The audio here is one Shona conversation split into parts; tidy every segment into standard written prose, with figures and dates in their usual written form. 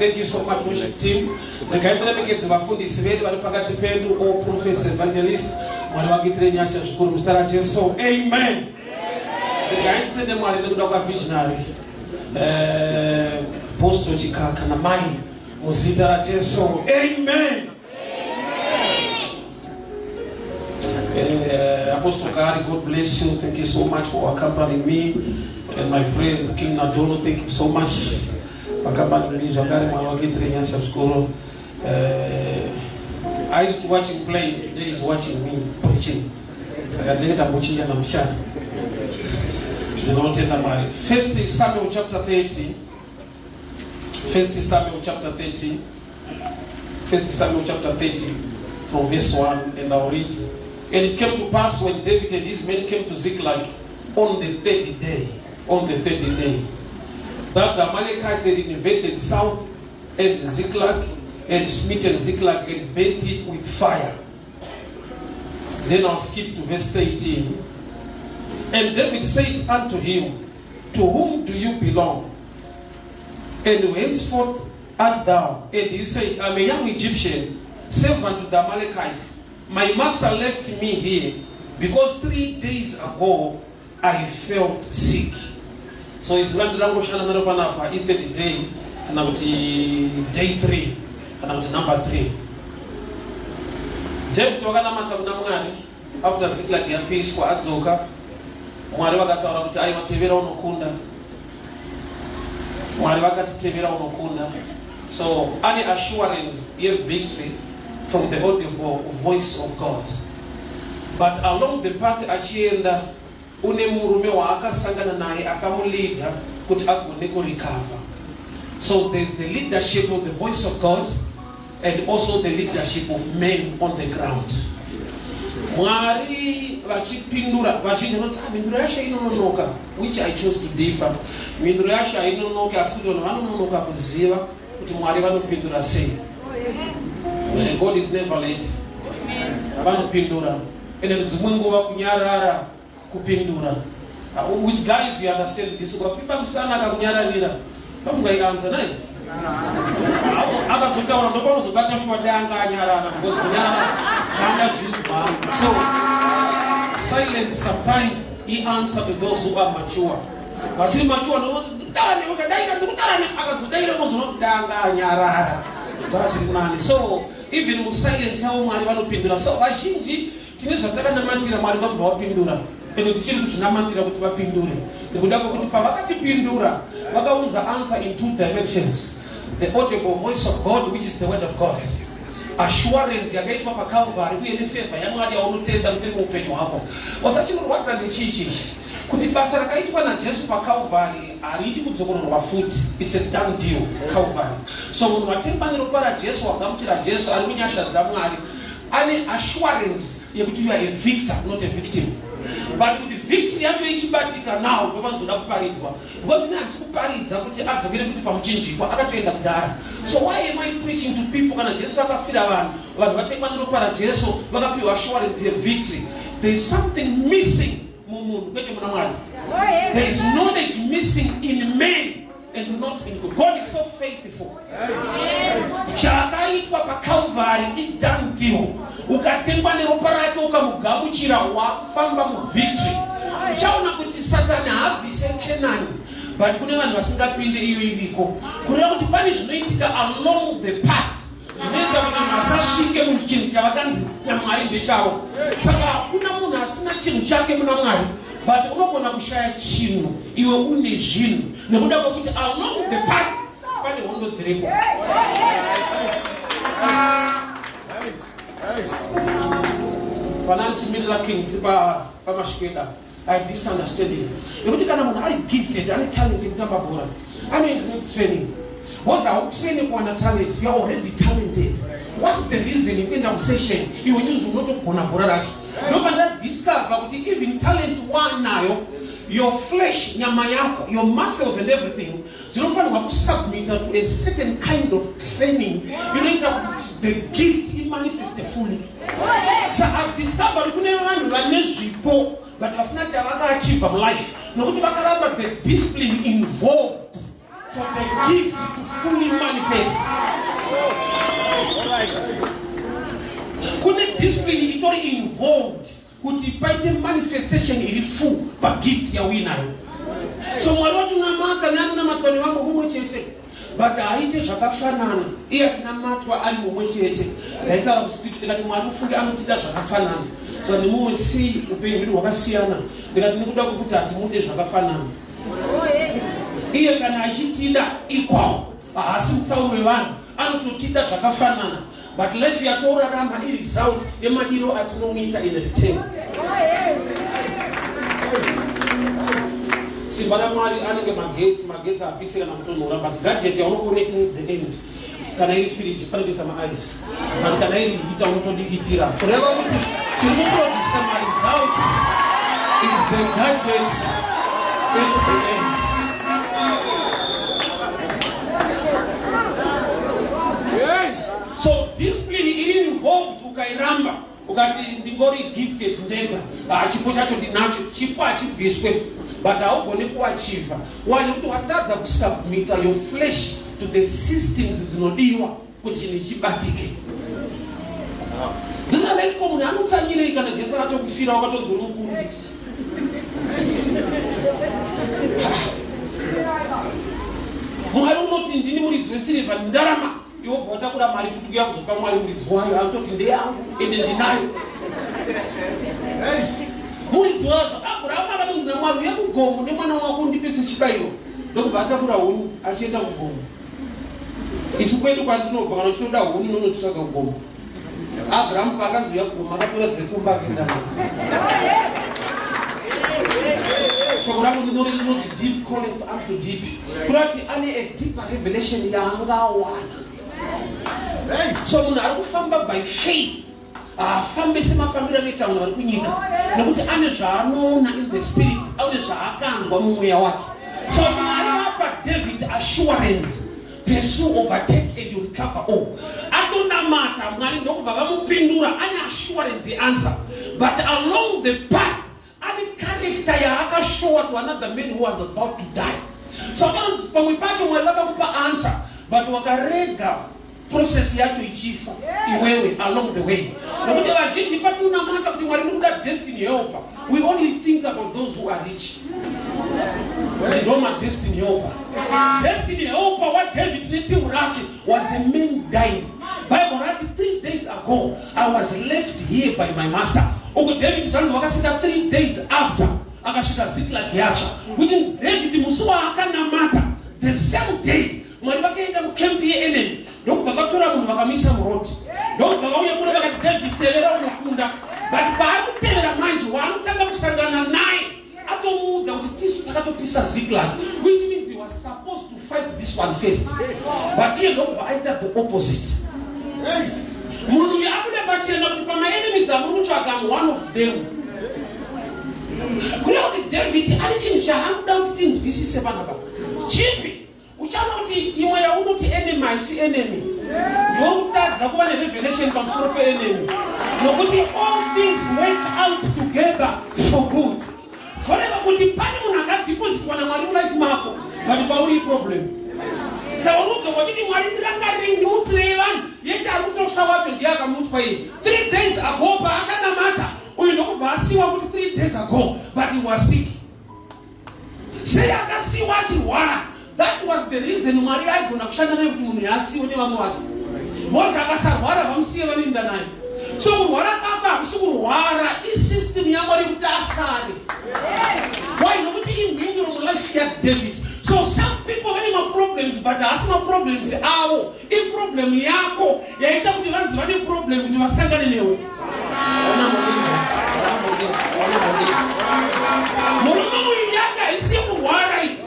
Thank you so much, worship team. The guys that make it vafundi sivedi walipakati pedu or prophet evangelist waliwagitre nyasha shukuru mstara Jesu. Amen. The guys that them wali ndoka visionary. Apostle Chikaka na mai muzitara Jesu. Amen. Apostle Kari, God bless you. Thank you so much for accompanying me. And my friend King Nadono, thank you so much. I used to watch him play, today he's watching me preaching. First Samuel chapter 30. First Samuel chapter 30. First Samuel chapter 30 from verse 1, and I'll read. And it came to pass when David and his men came to Ziklag on the 30th day, that the Amalekites had invaded south and Ziklag and smitten Ziklag and burnt it with fire. Then I'll skip to verse 13. And David said unto him, to whom do you belong? And henceforth art thou? And he said, I'm a young Egyptian, servant to the Amalekites. My master left me here because 3 days ago I felt sick. So it's going to be day, and I day 3, and I was number 3. Jeff after Ziklag ya peace kwa adzoka mwari wakataura kuti aivatevera unokunda mwari vakatitevera unokunda. So any assurance ye victory from the audible voice of God. But along the path achienda une murume waakasangana naye akamulida kuti agone kurecover. So there's the leadership of the voice of God and also the leadership of men on the ground. Mwari vachipindura vachinoti minduro yasha inononoka, which I chose to differ. Minduro yasha inononoka asi kuti vanhu vanononoka kuziva kuti Mwari vanopindura sei. God is never late. Vanopindura. And dzimwe nguva kunyarara kupindura. Which guys you understand this? Ukafika msichana akakunyararira, pamungaanza naye. Akazotaura ndopanozobata shwati anga anyarara because kunyarara anga zvinhu. So silence sometimes he answers to those who are mature. Vasiri mature no tani ukadaika ndikutana akazodaira mozonoti anga anyarara. So even in silence how Mwari vanopindura. So vazhinji tine zvatakanamatira Mwari vabva vapindura. And tichiri kuzvinamatira kuti vapindure. Nekuda kwekuti pavakatipindura vakaunza answer in 2 dimensions. The audible voice of God, which is the word of God. Assurance yakaitwa paCalvary uye nefavor yaMwari yaunotenda kuti muupenyu hwako. Wasachinorwadza nechichi kuti basa rakaitwa naJesu paCalvary haridi kudzokororwa futi. It's a done deal, Calvary. So munhu watemba neropa raJesu wagamuchira Jesu ari munyasha dzaMwari ane assurance yekuti you are a victor, not a victim. But with the victory yacho ichibatika now ndopazoda kuparidzwa. Because ine handisi kuparidza kuti adzokere futi pamuchinjikwa akatoenda kudara. So why am I preaching to people kana Jesu akafira vanhu vatemba neropa raJesu vakapiwa assurance ye victory? There is something missing mumunhu kwete muna Mwari. There is knowledge missing in men and not in God. God is so faithful. Chakaitwa paCalvary idone deal. Ukatengwa neropa rake ukamugamuchira wakufamba muvictory. Uchaona kuti Satani haabvise Kenani. But kune vanhu vasingapinde iyo iriko. Kureva kuti pane zvinoitika along the path. Zvinoita kuti vasasvike muchinhu chavakanzi naMwari ndechavo. Saka hakuna munhu asina chinhu chake muna Mwari. But unogona kushaya chinhu iwe une zvinhu nekuda kwekuti along the path pane hondo dziripo. Pananchimirira king pamasvika I have this understanding. Nekuti kana munhu ari gifted ane talent yekutamba bhora anoenda training. Once I training kuwana talent, you are already talented. What's the reason you end up session? You will choose not to go na bhora racho. Nobody discover kuti even talent one nayo, your flesh, nyama yako, your muscles and everything, zinofanirwa kusubmit to a certain kind of training. You need the gift in manifest fully. So I've discovered kune vanhu vane zvipo but vasina chavakaachieve life. Nokuti vakaramba the discipline involved for the gift to fully manifest. Kune discipline ilitori involved kuti paite manifestation iri full pa gift ya winayo. So mwari watu namata na matwani wangu mumwe chete. But aite zvakafanana. Iya tinamatwa ali mumwe chete. Yaitara kuspeech ndikati mwari ufunge anotida zvakafanana. So the moment see upenyu hwakasiyana. Ndikati nikuda kukuti atimude zvakafanana. Iye kana achitida equal. Haasi mutsauro wevanhu anototida zvakafanana. But life yatorarama iresult yemadiro atinomuita in return. Simbana mwari anenge magetsi apise kana kutonhora, but gadget yaunoconnecting the end. Kana iri fridge panotoita ma-ice. But kana iri hita unotodikitira. Kureva kuti tinoproduce ma-result is the gadget at the end. So discipline is involved ukairamba ukati ndingori gifted ndega chipo chacho ndinacho chipo achibviswe but haugone kuachieva wani kuti watadza kusubmita your flesh to the systems dzinodiwa kuti chinhu chibatike. Ndisanaiko munhu anotsanyirei kana Jesu atokufira wakatodzori mukundi. Mwari unoti ndini muridzi wesirivha ndarama iwo bvota kuda mari futi kuya kuzopa mwari muridzi wayo anototi ndeyangu ende ndinayo. Muridzi wazvo Abhurahama akatonzi naMwari uye kugomo nemwana wako undipise chibayiro ndokubva atakura huni achienda kugomo. Isu kwedu kwandinobva kana uchitoda huni unonotitsvaga kugomo. Abhurahama paakanzouya kugomo akatora dzekumba akaenda nadzo. Shoko rangu rinoti deep calleth unto deep. Kurati ane a deeper revelation yaangawana. So munhu ari kufamba by faith afambe semafambiro anoita vanhu vari kunyika nekuti ane zvaanoona in the spirit, ane zvaakanzwa mumweya wake. So Mwari apa David assurance, pursue, overtake and you recover all. Atonamata Mwari ndokubva vamupindura, ane assurance the answer, but along the path ane character yaakashowa to another man who was about to die. So pamwe pacho Mwari vakakupa answer, but wakarega process yacho ichifa iwewe along the way. Nokuti vazhinji patinonamata kuti Mwari ndikuda destiny helper, we only think about those who are rich. They don't have destiny helper. Destiny helper, what David needed was a man dying. Bible writing 3 days ago, I was left here by my master. Ogo David sanzu wakasika 3 days after akashika Ziklag yacha. Within David musuwa akanamata the same day. Mwari wakaenda mukempi ye-enemy ndokubvakatora munhu vakamisa muroti ndokubvakauya kuno vakati David tevera unokunda, but paari kutevera manje waanotanga kusangana naye atomuudza kuti tisu takatopisa Ziklag, which means he was supposed to fight this one first, but iye ndokubva aita the opposite. Munhu uyu abude pachena kuti pama-enemies amurutsvaga one of them. Kureva kuti David ane chinhu chaanoda kuti tinzwisise panapa chipi. Uchaona kuti imwe yaunoti enemy haisi enemy ndokutadza kuva nerevelation pamusoro pe-enemy, nokuti all things work out together for good. Zvoreva kuti pane munhu angadhipositwa naMwari mulife mako but pauri problem. Saka unodzwa kuti Mwari ndirangarei ndimutsirei vanhu yeti ari kutosva wacho ndiye akamutswa iye 3 days ago paakanamata uyu ndokubva asiwa kuti 3 days ago but he was sick. Sei akasiwa achirwara. That was the reason Mwari aigona kushanda naye kuti munhu yasiwe nevamwe vake. Mose akasarwara vamusiye vanoenda naye. So kurwara kapa hakusi kurwara isystem yaMwari kuti asare. Why? Nokuti imhinduro mulife yaDavid. So some people vane ma-problems but haasi ma-problems avo. I-problem yako yaita kuti vanzi vane problem kuti vasangane newe. Murume uyu yake haisi kurwara iyi.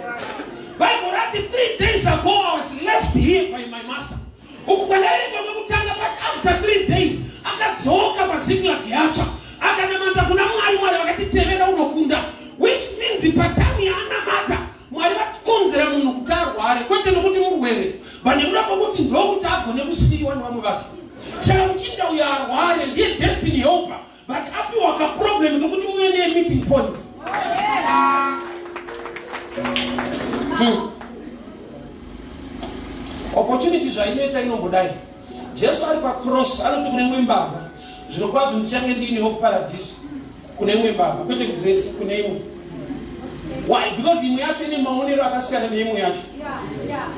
Bible writing 3 days ago I was left here by my master. Ukukalaenda wamekutanga but after 3 days akadzoka paZiklag yacha akanamata kuna Mwari vakatitevera unokunda, which means patani yaanamata Mwari vatikonzera munhu kuti arware kwete nokuti murwere but nekuda kwokuti ndokuti agone kusiyiwa nevamwe vake. Saka muchinda uyo arware ndiye destiny helper but apiwa kaproblem nokuti muve ne-meeting point. opportunity zvainoita inombodai. Jesu ari pacross anoti kune imwe mbavha zvirokwazvo ndichange ndinewo paradhiso kune imwe mbavha kwete kudzese kune imwe. Why? Because imwe yacho ine maonero akasiyana neimwe yacho.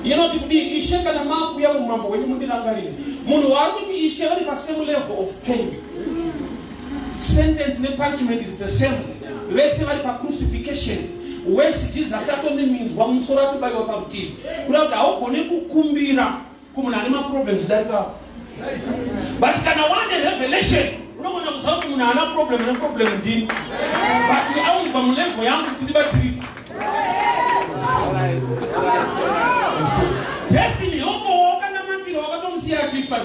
Inoti kudii Ishe kana makuya mumambo wenyu mundirangarire. Munhu waari kuti Ishe vari pasame level of pain. Sentence nepunishment is the same. Vese vari pacrucifixion. Wese Jesus atoneminzwa mumusoro atibayiwa parutivi. Kuda kuti haugone kukumbira kumunhu ane maproblems darikawo. But kana wane revelation unogona kuziva kuti munhu haana problem ndini. But aunzwa mulevel yangu kuti ndibatsirike. Destiny yomo wakanamatira wakatomusiya achifa.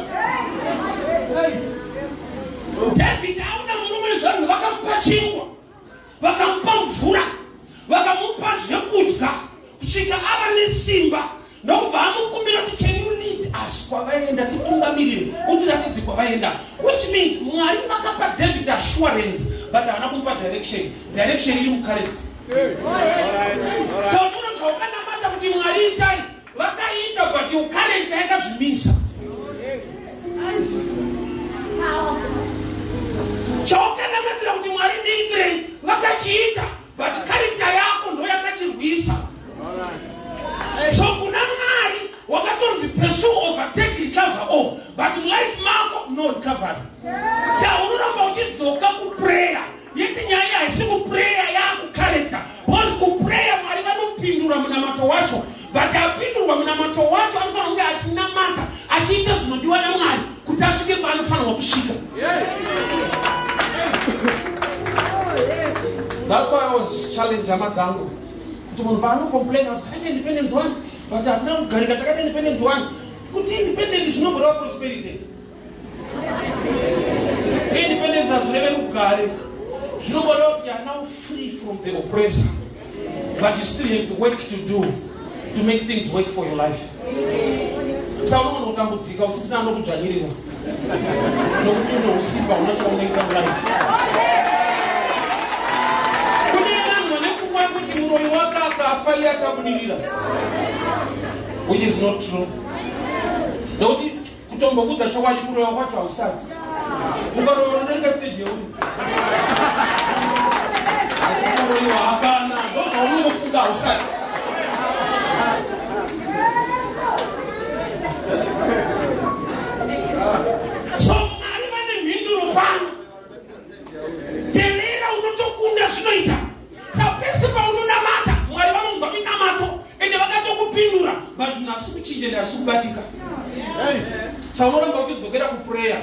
David auna murume zvanzi vakamupa chingwa, vakamupa mvura, vakamupa zvekudya kusvika ava nesimba. Ndokubva amukumbira kuti can you lead us kwavaenda titungamirire utiratidze kwavaenda, which means Mwari vakapa David assurance but havana kumupa direction iri mukareti. So zvino zvaukanamata kuti Mwari itai vakaita but ukareti yakazvimisa. Chaukanamatirira kuti Mwari ndiitirei vakachiita but karita yako ndo yakachirwisa. So kuna Mwari wakatonzi pursue, overtake, recover all, but life mako no recovery. So unoramba uchidzoka kuprayer yeti nyaya haisi kuprayer yakukareta. Because kuprayer Mwari vanopindura munamato wacho, but apindurwa munamato wacho anofanira kunge achinamata achiita zvinodiwa naMwari kuti asvike paanofanirwa kusvika. That's why I was challenged amadzangu kuti munhu paanocomplain kuti independence one but hatina kugarika takati independence one kuti independence zvinogoreva prosperity. Independence hazvirevi kugare, zvinogoreva kuti you are now free from the oppressor but you still have work to do to make things work for your life. Saka unogona kutambudzika usisina anokudzvanyirira nokuti une usimba unachooneka mulife. Kuti muroyi wake akafa iye achabudirira, which is not true. Nokuti kutombokudza chokwadi kuroyiwa kwacho hausati. Ukaroyiwa unodarika stage yeuri. Kuroyiwa hakana, ndozvaunofunga hausati. So Mwari vane mhinduro pano. Tevera unotokunda zvinoita. Pese paunonamata Mwari vanonzwa minamato ende vakatokupindura but nhasi kuchinjeni hasi kubatika. Saunoramba uchidzokera kuprayer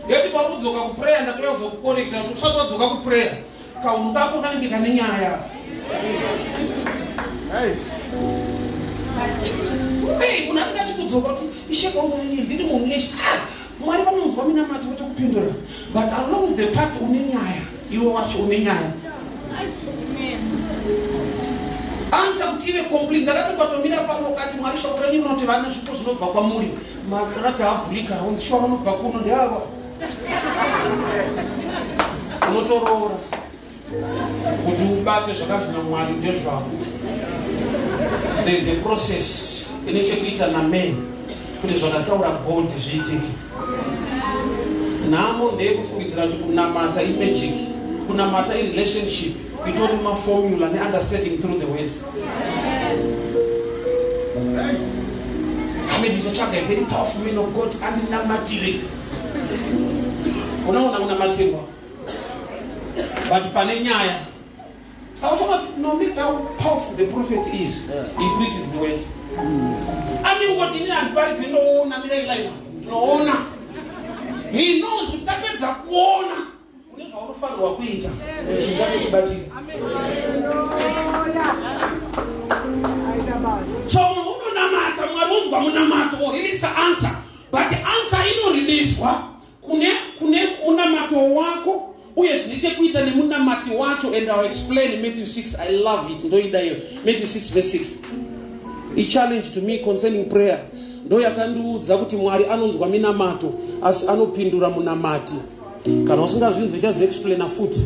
yeti pakudzoka kuprayer ndakuda kuzokukonekta kuti usati wadzoka kuprayer kaunhu kako kanenge kane nyaya. Munhu anenge achikudzoka kuti Ishe kwaungaini ndiri munhu neshe Mwari vanonzwa minamato vatokupindura but along the path une nyaya, iwe wacho une nyaya. Ansa kuti ive complete. Ndakati ukatomira pano ukati Mwari shoko renyu rinoti vana zvipo zvinobva kwamuri makarati avhurika undishuwa vanobva kuno ndeava unotoroora kuti ubate zvakanzi naMwari ndezvako. There is a process ine chekuita namen kuti zvakataura God zviitike. Nhamo ndeyekufungidzira kuti kunamata imagic, kunamata irelationship, itori maformula ne-understanding through the word. Maybe ndizotsvaga a very powerful man of God andinamatire. Unaona unamatirwa but pane nyaya. So no matter how powerful the prophet is, he preaches the word. I mean what in and no na no. He knows utapedza kuona une zvaunofanirwa kuita chinhu chacho chibatika. So munhu unonamata Mwari unzwa munamato woririsa answer but answer inoriliswa kune unamato wako uye zvine chekuita nemunamati wacho, and I'll explain in Matthew 6. I love it. Ndoida hiyo Matthew 6 verse 6. A challenge to me concerning prayer. Ndo yakandiudza kuti Mwari anonzwa minamato asi anopindura munamati. Kana usingazvinzwi chazoexplaina futi.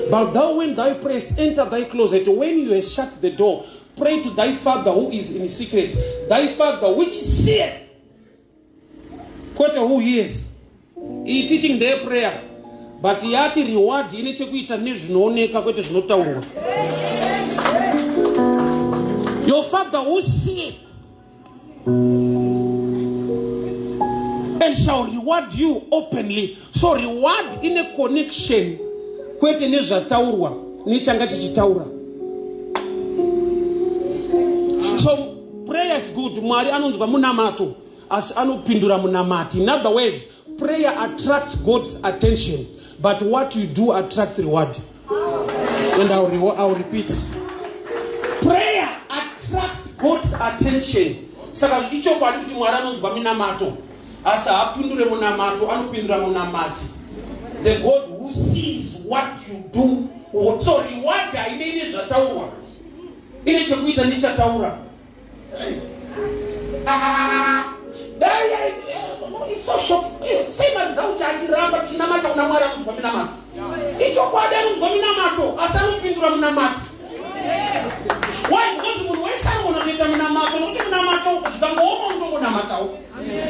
But thou when thou prayest, enter thy closet. When you have shut the door, pray to thy Father who is in secret. Thy Father which seeth Quote who he is. He teaching their prayer. But yati reward ine chekuita nezvinooneka kwete zvinotaurwa. Your Father will see it and shall reward you openly. So reward in a connection kwete nezvataurwa nechanga chichitaura. So prayer is good. Mwari anonzwa munamato as anopindura munamati. In other words, prayer attracts God's attention, but what you do attracts reward. And I'll repeat. Prayer attracts God's attention. Saka icho kwali kuti Mwari anonzwa munamato asa apindure munamato anopindura munamati. The God who sees what you do. So reward hainei zvataurwa. Ine chekuita nichataura. It's so shocking. Same as Zaucha Chinamata Namara Minamato. It's your father who's Minamato, as I look into Minamato. Why? Because when someone on the Minamato, not Minamato, the woman to Minamato.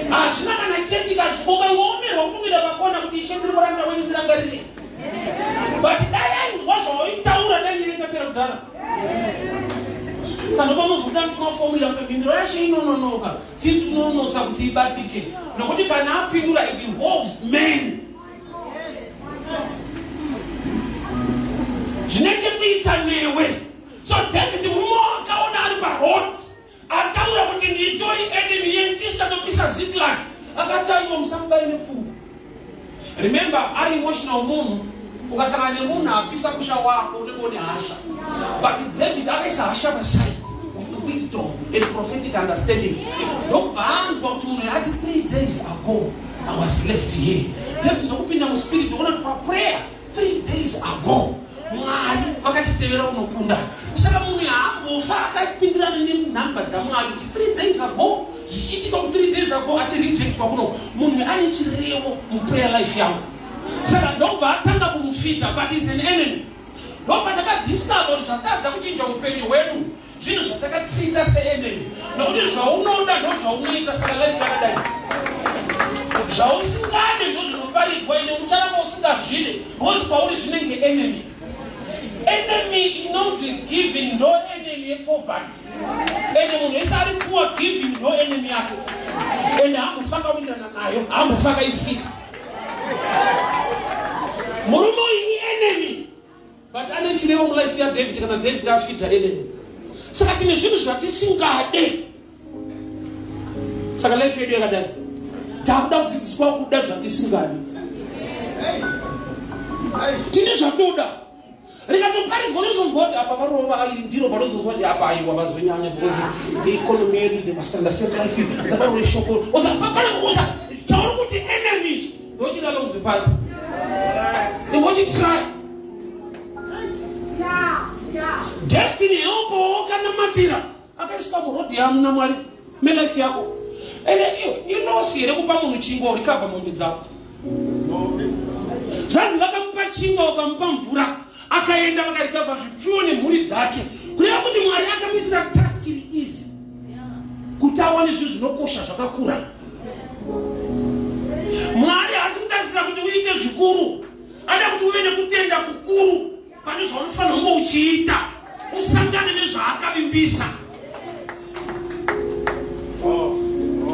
As Naman and Chessica spoke a woman or to the Bacona with the Shendra when the Galilee. But that was all in town and then you get a pair. Some of us don't know formula to be rushing. No. This is no something bad ticket. Nobody can help you that it involves men. Genetically, so that's the woman count out of a road. I tell you what in the enemy and just a piece of ziplock. I can tell you somebody in the food. Remember, I emotional moon. But David always has aside with wisdom and prophetic understanding. No bands, but 3 days ago, I was left here. David opened our spirit, the one of prayer 3 days ago. Three days ago, 3 days ago, I reject prayer life. Saka ndobva atanga kumufita, but he's an enemy. Ndobva ndakadiscover zvataza kuchinja upenyu hwedu zvinhu zvatakatreata seenemy. Nokuti zvaunoda ndozvaunoita, saka life yakadai. Zvausingade ndozvinoparidzwa ine ucharamba usingazvide, because pauri zvinenge enemy. Enemy inonzi giving, no enemy yepoverty. Ende munhu wese ari poor giving, no enemy yako. Ende hamufaka windana nayo, hamufaka ifita. Murumo enemy, but ane chirevo mulife ya David kana David afita enemy. Saka tine zvinhu zvatisingade. Saka life yedu yakadai. Takuda kudzidziswa kuda zvatisingade. Tine zvatoda. Rikatoparidzwa nezvozwa kuti apa varova ndiro vanozozwa kuti apa aiwa vazonyanya because the economy yedu the standard life ndakarore shoko. Osa papana kuosa tauri kuti enemies. Don't you know the path? Then what you try? Destiny, oh, can the material. I can stop what the Amnamari, Melafiaco. And you know, see, the Upamo Chingo recover Mumbiza. That's like a patchingo of Fura. I can't never recover Funy Murizaki. We are putting my Yaka task easy. Kutawan is no kosha Sakura. Mwari asimtasisa kuti uite zvikuru, ada kuti uende kutenda kukuru, pane zvaunofana kunge uchiita, usangane nezvaakavimbisa.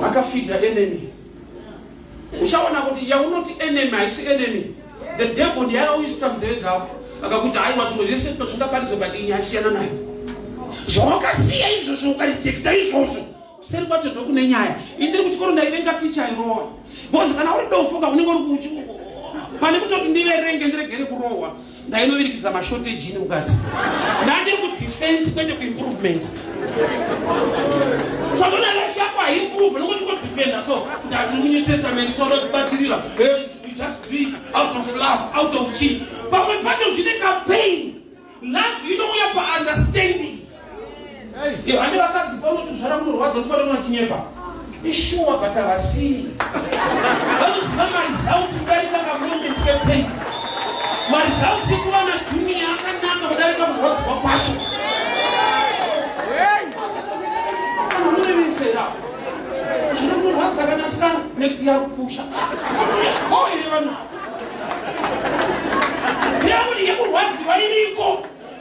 Akafidha enemy. Uchaona kuti yaunoti enemy haisi enemy. The devil ndiyauyisa mzee dzako. Akakuti aiwa zvimwe zvese zvingaparidzwa but ini asiyana nayo. Zvawakasiya izvozvo ukarijekta izvozvo. Seri kwacho ndokune nyaya. Indiri kuchikoro ndaivenga ticha irowa. Because kana uri dofoka unenge uri kuchi pane kutoti ndiverenge ndiregere kurohwa ndainovirikidza mashortage ni mukati ndandiri kudefense kwete kuimprovement. So when I shop I improve nokuti kudefenda so ndati New Testament so ndotibatsirira we just do it out of love, out of cheat. But when part of zvinenge pain love inouya paunderstanding. Ane vakadzipa unoti zvara kunorwadza unofanira kuona chinyepa. Ishuwa but avasii. Vanoziva marizauti kudarika kamovement campaign. Marizauti kuva nadunia akanaka kudarika kurwadziwa kwacho. Anonovisera. Zvinokurwadza kana sikana. next year pusha. Oh, even.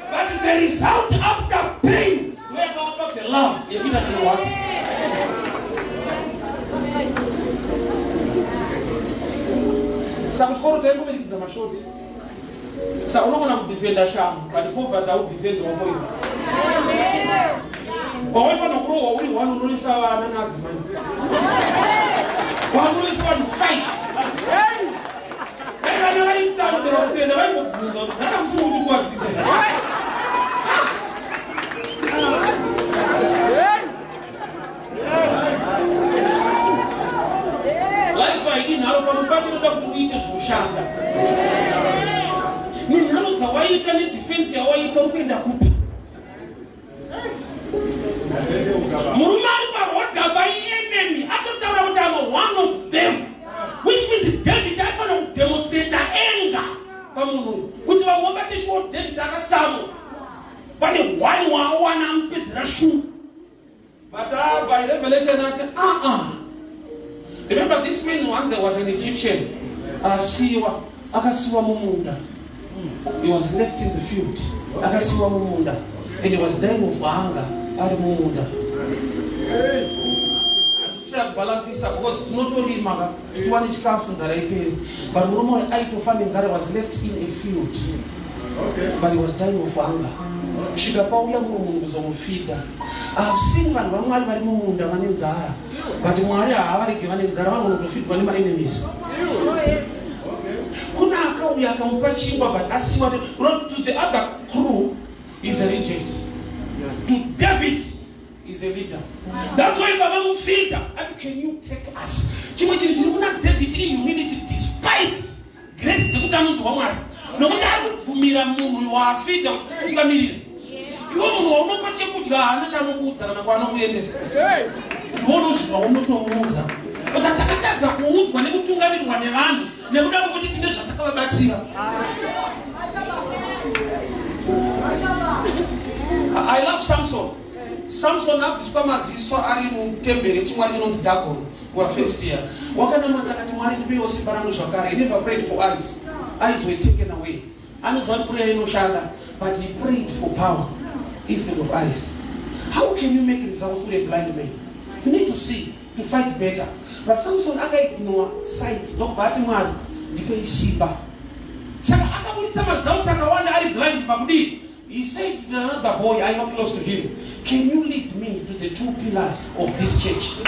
But the result after pain, where God the love, you know what? Some scholars are going to the short. So I'm not going to defend the sham, but the prophet will defend the voice. But if I don't grow, only one will lose our man's man. One will lose 1 fight. I never in town the Bible. I'm so to what he said. Life I didn't have a passion to eat a shanga. Means why you can defend your way to open the coop. Murumba, what the by enemy? After one of them. Which means David, I found demonstrate anger. Which one want to show David at some. But the one and pits the shoe. But by revelation, remember this man once there was an Egyptian. Akasiwa Mumunda. He was left in the field. Akasiwa Mumunda. And he was dying of anger. Mumunda. Balance this up because it's not only Maga, it's one is careful that I pay. But no more I to find that was left in a field. Okay. But he was dying of hunger. Shigapauya Mungu was on feeder. I have seen one Munda one in Zara. But in Maria, I already given in Zara to feed one of my enemies. Kuna we are comparing, but as what brought to the other crew is a reject. To David is a leader. That's why Baba will filter. Can you take us? David in humility despite grace. No matter who you are feet out to the million. You won't know what you put your hands on the woods and one of the I love Samson. Samson up to come as he saw Arin Tembe, Chimarinos Dagon, who are first year. What kind of Matakatumari to be was Siparano Shakari? He never prayed for eyes. Eyes were taken away. And it's one prayer in Oshada, but he prayed for power instead of eyes. How can you make results through a blind man? You need to see, to fight better. But Samson, I ignore sight, not Batimar, because he's Siba. Blind, he said to another boy, I am close to him. Can you lead me to the 2 pillars of this church?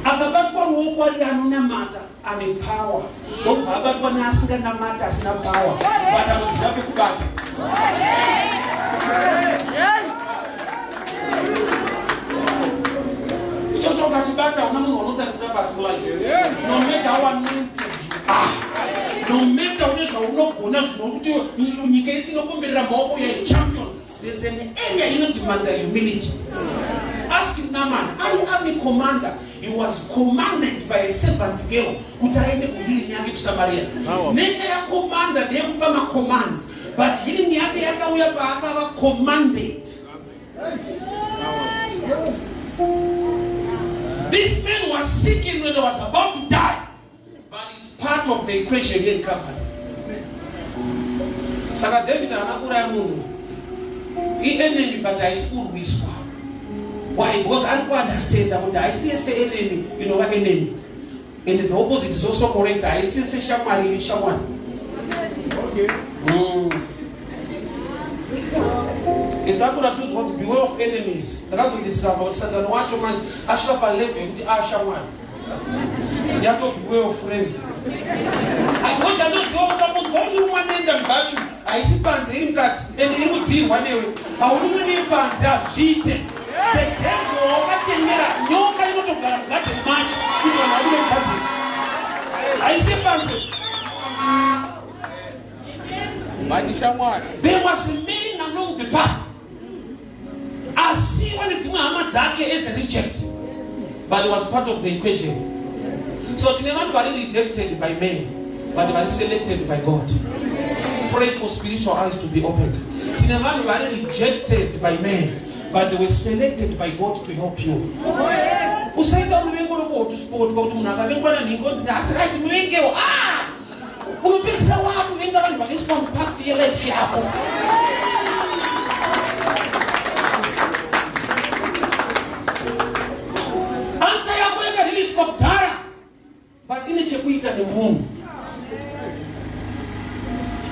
About one matter and in power. About one asking matter is not power. But I was happy about it. No matter what no matter champion, there's an area you don't demand humility. Ask him, Naaman, I am a commander. He was commanded by a servant girl who died in Samaria. Nature a commander, they have commands, but he didn't have commanded. This man was seeking when he was about to die, but it's part of the equation here in Calvary. Saka David anakura Mungu. He enemy but I school whisper. Why? Because I don't understand that I see a enemy, you know what enemy. And the opposite is also correct. I see a shamari shawan. Okay. It's not going to choose what beware of enemies. That's what we discover. Satan watch your man. Ashla Palevi with Ashawan. You have to beware of friends. I wish I don't see what happened. Don't you want them back? I see pants in that. And it would be one day. I would really pants are cheated. The text of what can get up. No kind of that much. I see pants. There was a man along the path. I see when it's Muhammad is rejected, but it was part of the equation. So it never was rejected by men, but it was selected by God. Pray for spiritual eyes to be opened. It never was rejected by men, but they were selected by God to help you. Who said that we unokuwa utusport kwa kuti munhu akavengwana ningozi asi right muvengewo unopedzisira wakuvenga vanhu vakaiswa mupakti yelife yako. Ansa yako yakariliswa kudhara but ine chekuita nemunhu.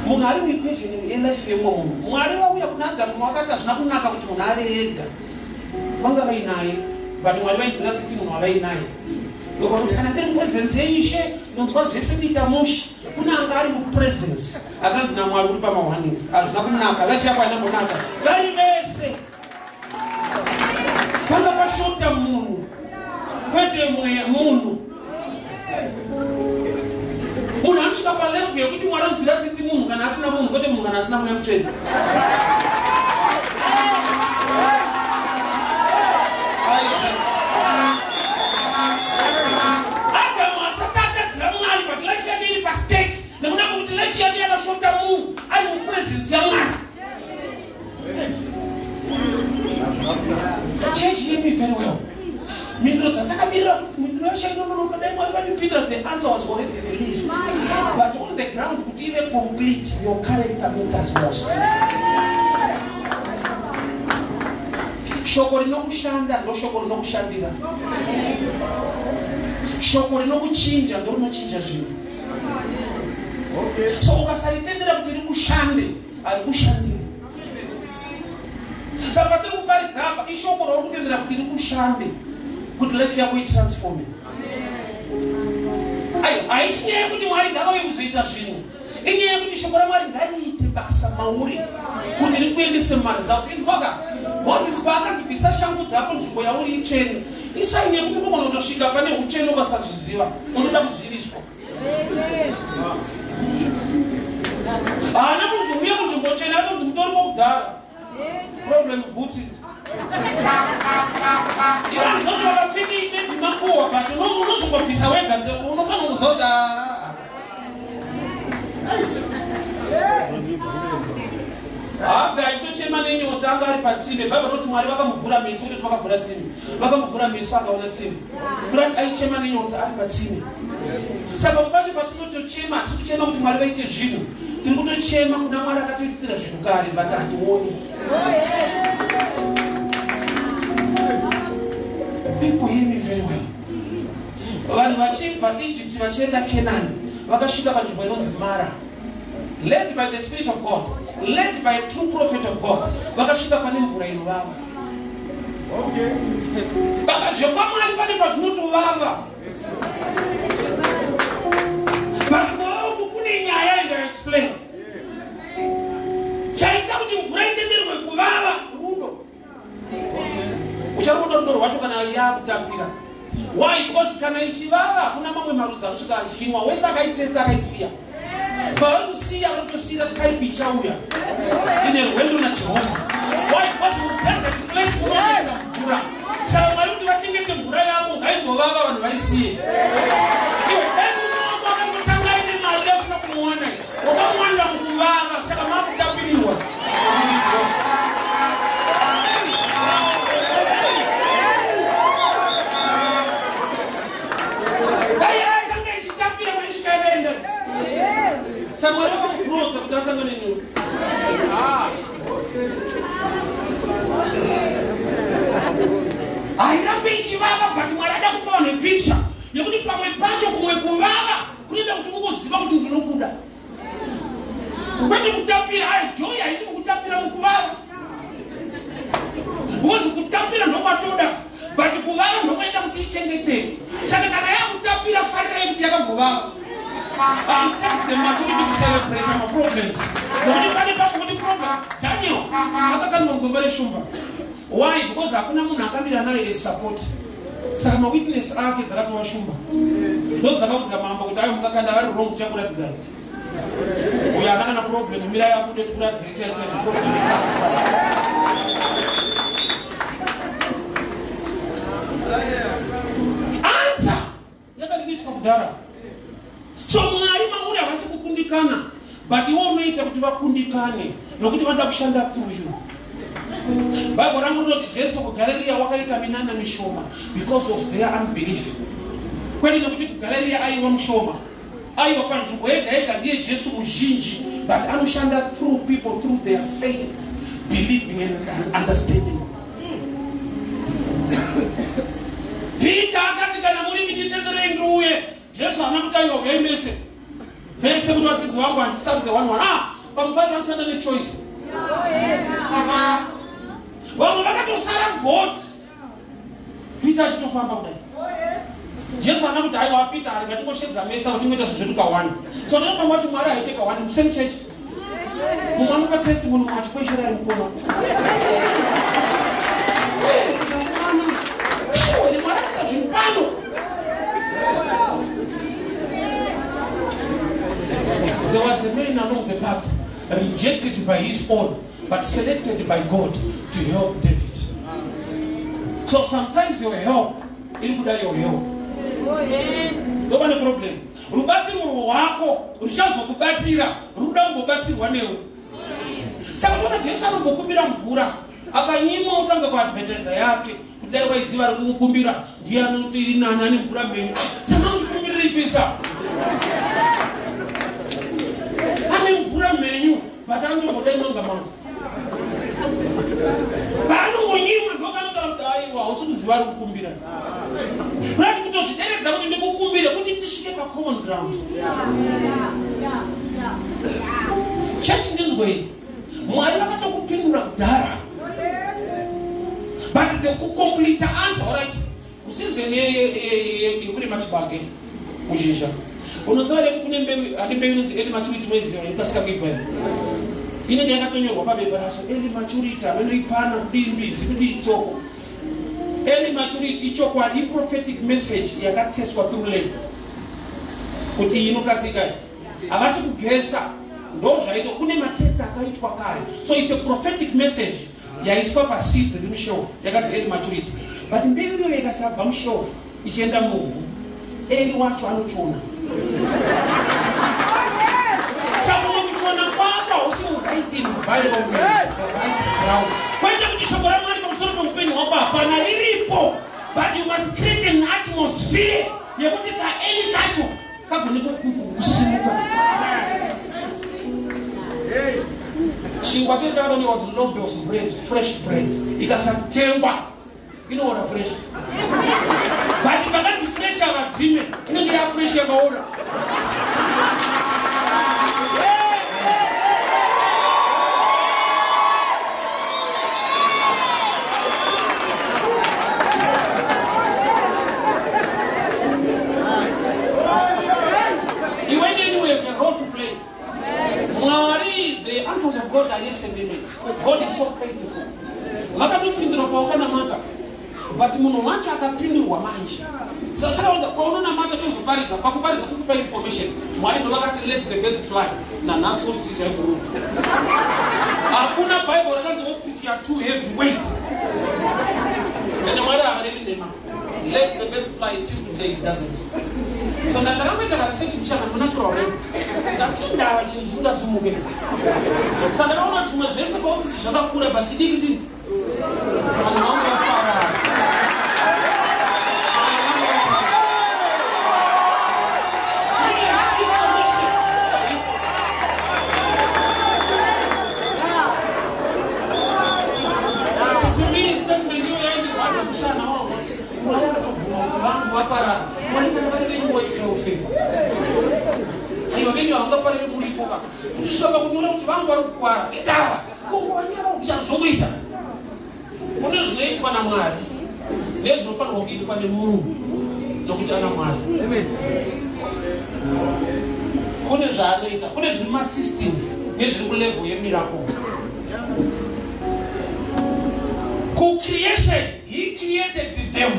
Munhu ari muequation yelife yemunhu. Mwari vauya kuna Adamu wakati hazvina kunaka kuti munhu ave ega. Vanga vainaye but Mwari vaidzinga kuti munhu avainaye. Ndokuti kana ndiri mupresence yeishe nonzwa zvese kuita mushi. Kuna anga ari mupresence akanzi naMwari uri pamahwanini. Hazvina kunaka, life yako haina kunaka. Vari vese panga pashota munhu kwete munhu. Munhu anosvika palevel yekuti Mwari anozwira tsitsi munhu kana asina munhu kwete munhu kana asina mweya mutsvene. Adamu asati atadzira Mwari but life yake iri pastake nekuda kuti life yake yakashota munhu ari mupresence yaMwari. Church, hear me very well. Mindro dzatakamira kuti mindro yashe inononoka dai Mwari vanipindura, the answer was already released. But on the ground kuti ive complete, your character matters most. Shoko rinokushanda ndo shoko rinokushandira. Shoko rinokuchinja ndo rinochinja zvinhu. So ukasaritendera kuti rikushande arikushandire. Saka patiri kuparidza apa ishoko rauri kutendera kuti rikushande kuti life yako itransforme. Haisi nyaya yekuti Mwari ngavauye kuzoita zvinhu. Inyaya yekuti shoko raMwari ngariite basa mauri kuti rikuendese mari zako. Sinzwaka Moses paakati bvisa shangu dzako nzvimbo yauri itsvene. Isaini yekuti unogona kutosvika pane utsvene ukasazviziva. Unoda kuziviswa. Haana kunzi uye kunzvimbo tsvene, anonzi mutoripo kudhara. Problem booted. Ivan zoti vakapfeke inendi makuwa but unozongobvisa wega unofanira kuzoda. Habva achitochema nenyota anga ari patsime. Bhaibheri rinoti Mwari vakamuvhura meso kuti vakavhura tsime. Vakamuvhura meso akaona tsime. Kurati aichema nenyota ari patsime. Saka pacho patinotochema hatisi kuchema kuti Mwari vaite zvinhu. Tiri kutochema kuna Mwari akatoitira zvinhu kare but hationi. People hear me very well. Vanhu vachibva Egypt vachienda Canaan vakasvika panzvimbo inonzi Mara. Led by the Spirit of God, led by a true prophet of God, vakasvika pane mvura inovava. Vakazhopa Mwari pane pazvinotovava. Vakava kuti kune nyaya ingaexplain. Chaita kuti mvura itenderwe kuvava rudo. Ucharudo rudo rwacho kana yakutapira. Why? Because kana ichivava kuna mamwe marudzi anosvika achinwa wese akaitesta akaisiya. Pavanosiya vanotosiya kaipi ichauya ine rwendo naJehovha. Why? Because mudesert place munoisa mvura. Saka Mwari kuti vachengete mvura yavo ngaingovava vanhu vaisiye. Iwe dai munoamba wakangotanga ine mari yasina kumuwana wakamuwanira mukuvava saka makutapiriwa. Mwari vakamukurodza kuti asangane newe. Hairambe ichivava but Mwari ada kupa vanhu picture yekuti pamwe pacho kumwe kuvava kunoda kuti ungoziva kuti ndinokuda. Kwete kutapira, joy haisi kutapira mukuvava. Unozi kutapira ndokwatoda but kuvava ndokwaita kuti ichengeteke. Saka kana yakutapira farirai kuti yakambovava. Just the maturity to celebrate our problems. Daniel, why? Because hakuna munhu akamira naye support. Saka ma witness ake dzakatova shumba. Ndo dzakaudza mambo kuti ayo mukakanda vari wrong chakuratidza. Uyo akana na problem mira yakude kuratidza cheche problem. Answer yakadikiswa kudhara. So Mwari mauri havasi kukundikana but iwo unoita kuti vakundikane nokuti vanoda kushanda through you. Bhaibheri rangu rinoti Jesu kuGarirea wakaita minana mishoma because of their unbelief. kweli nekuti kugaleria aiwa mushoma aiwa panzvimbo yega yega ndiye Jesu muzhinji, but anoshanda through people, through their faith, believing and understanding. Peter akati kana muri mititenderei ndiuye, Jesu anamutaiwa kuemese pese kuti vadzidzi vangu handisarudze wanwana pamubasa anosanda nechoice. Vamwe vakatosara God. Peter achitofamba kudai. Jesu anamuti aiwa Peter ari ngatingoshedza mesa kuti ngoita zvezvedu kawani. So ndinopamba kuti Mwari aite kawani musame church. Mumwe anopa testimony mwachikweshera ari mukoma. There was a man along the path, rejected by his own, but selected by God to help David. So sometimes your help, it could be your help. No one problem. Rubatsiro wako, uchazokubatsira, ruda ngobatsirwa newe. Saka tona Jesu anokukumbira mvura, akanyima utanga kwa advertiser yake. Kudai waiziva kukumbira, ndiye anoti inanyani mvura menyu. Saka uchikumbira ipisa. Ane mvura menyu, batangu modai manga mangu. Bano monyima ndoka nota aiwa, usukuziva kukumbira. Brati kutozvideredza kuti ndikukumbira kuti tishike pa common ground. Church ndinzwe. Mwari vakatokupindura kudhara. But the complete answer, alright? Usizeni yekuri machibage muzhisha. Unoziva kuti kune mbeu inonzi early maturity mwezi inopasika kuibaya. Inenge yakatonyorwa pabhepa racho early maturity vanoipana kudii mbizi kudii tsoko. Early maturity ichokwadi prophetic message yakateswa through late. Kuti inokasika. Havasi kugesa ndo zvaito kune matest akaitwa kare. So it's a prophetic message. Yaiswa paseed riri mushelf yakati early maturity. But mbeu iyo yakasabva mushelf ichienda muvhu. Early wacho anochona. Saka mukuchona kwako usimuright environment, the right ground. Kwete kuti shoko raMwari pamusoro peupenyu hwako hapana riripo. But you must create an atmosphere yekuti kaeni kacho kagone kusimuka. Chingwa kile chakadoni was lobels bread, fresh bread. Ikasatengwa. You know what a fresh? But pakati fresh avadzime, inenge ya fresh yakaora. You went anywhere with a role to play. Mwari, the answers of God are yes and amen. God is so faithful. Vakatopindura paukana mata. But munhu wacho akapindurwa manje. Saka paunoona mata tozoparidza pakuparidza kukupa information. Mwari ndo vakati let the birds fly. Nanasi ostrich haiguru. Hakuna Bible rakanzi ostrich are too heavy weight. And Mwari havareli nema. Let the birds fly till today it doesn't. So ndakarambeta research kuchana kunatural rem. Ndapinda chinhu chisingasimuke. Saka ndakaona chimwe zvese paostrich zvakakura but chidiki chini. Vanhu vangu vafara. Ndishoka kunyora kuti vangu vari kukwara itawa kungonyara kuchazvokuita kune zvinoitwa naMwari nezvinofanirwa kuitwa nemunhu nokuti ana Mwari. Kune zvaanoita, kune zviri masystems nezviri kulevel yemiracle. Ku-creation, he created them.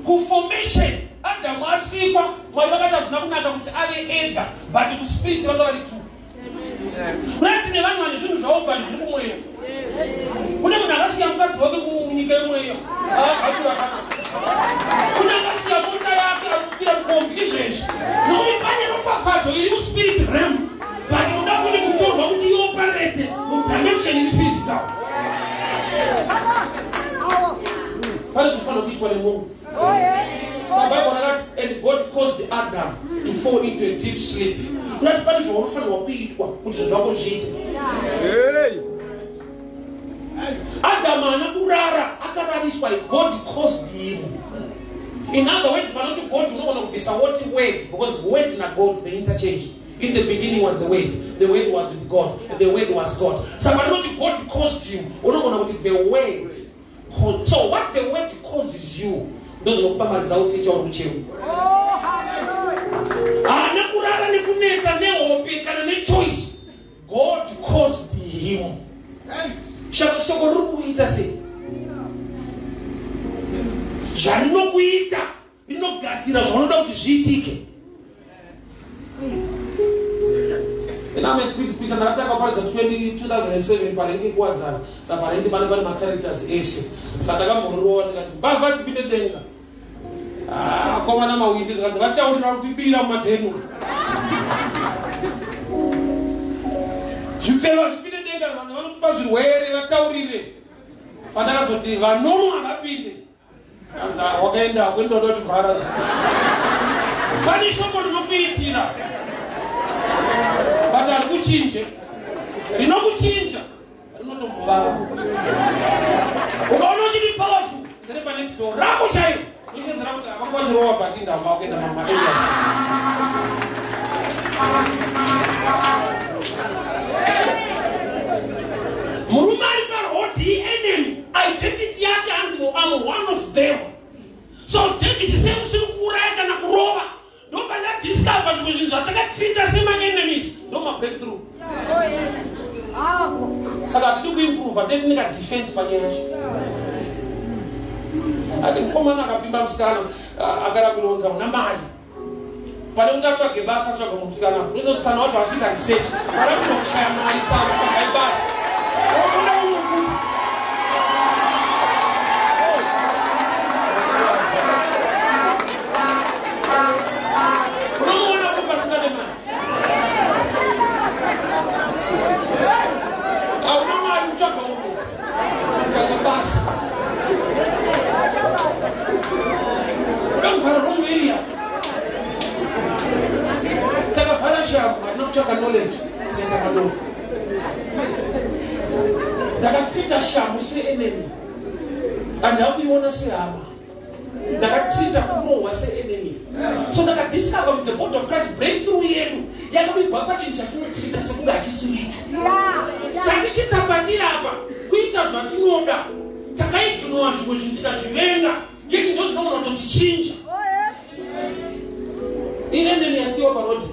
Ku-formation, Adamu asikwa, Mwari vakati hazvina kunaka kuti ave ega, but kuspirit vanga vari two. Kuti nevanhu vane zvinhu zvavo bali zviri kumweyo. Kune munhu akasiya mukadzi wake munyika yemweyo. Kune akasiya mota yake akupira mukombi izvezvi. Nokuti pane ropafadzo iri muspirit realm, but ungafuni kutorwa kuti ioperate mudimension iri physical. Pane zvofanira kuitwa nemunhu. And God caused Adam to fall into a deep sleep. Unati pane zvaunofanirwa kuitwa kuti zvinhu zvako zviite. Adam haana kurara, akarariswa. God caused him. In other words, panoti God unogona kubvisa what word, because word and God they interchange. In the beginning was the word was with God, and the word was God. So panoti God caused you, unogona kuti the word. So what the word causes you, those who come as out secha urucheu. Haana kurara nekunetsa nehope kana nechoice. God caused him. Shoko riri kuita sei? Zvarinokuita rinogadzira zvaunoda kuti zviitike. I'm a street preacher. Ndakatanga kuparidza 2007 parenge kuwadzana. Saka parenge pane macharacters ese. Saka takamborirowa tikati mbavha dzipinde denga. Komana mawindi zvakati vataurira kuti bira mumadhenu. Zvipfeva zvipinde denga vanhu vanokupa zvirwere vataurire. Pandakazoti vanomu havapinde. Wakaenda kwenda kuti vhara. Pane shoko rinokuitira. But arikuchinje. Rinokuchinja. Rinotombova. Ukaona uchiri powerful. Ndere pane chitoro. Rako chaiyo. Unoshenzera kuti avangochirowa patinda vakaenda mamaeria. Murume ari paroti enemy. Identity yake anzi I'm one of them. So David semusiri kuuraya kana kurova. Nobody discover zvimwe zvinhu zvatakatreata sema-enemies. Ndoma-breakthrough. Saka hatidi kuimprove, hatidi nika defense panyaya yacho. Ati mukomana akavimba musikana akada kunonza una mari. Pane kuti atsvage basa atsvaga musikana. Unozo mutsana wacho achiita research. Para kuti kushaya mari tsanga kutsvaga basa. Ona unofuta. Knowledge, ndakatsita shamu se-enemy handakuiona sehama, ndakatsita kurohwa se-enemy. So ndakadiscover with the body of Christ breakthrough yedu yakavigwa pachinhu chatinotsita sekunge hachisiricho chatisvitsa patiri apa kuita zvatinoda takaignora zvimwe zvinhu tikazvivenga yeti ndo zvinogona kutotichinja. Enemy yasiwa parodi.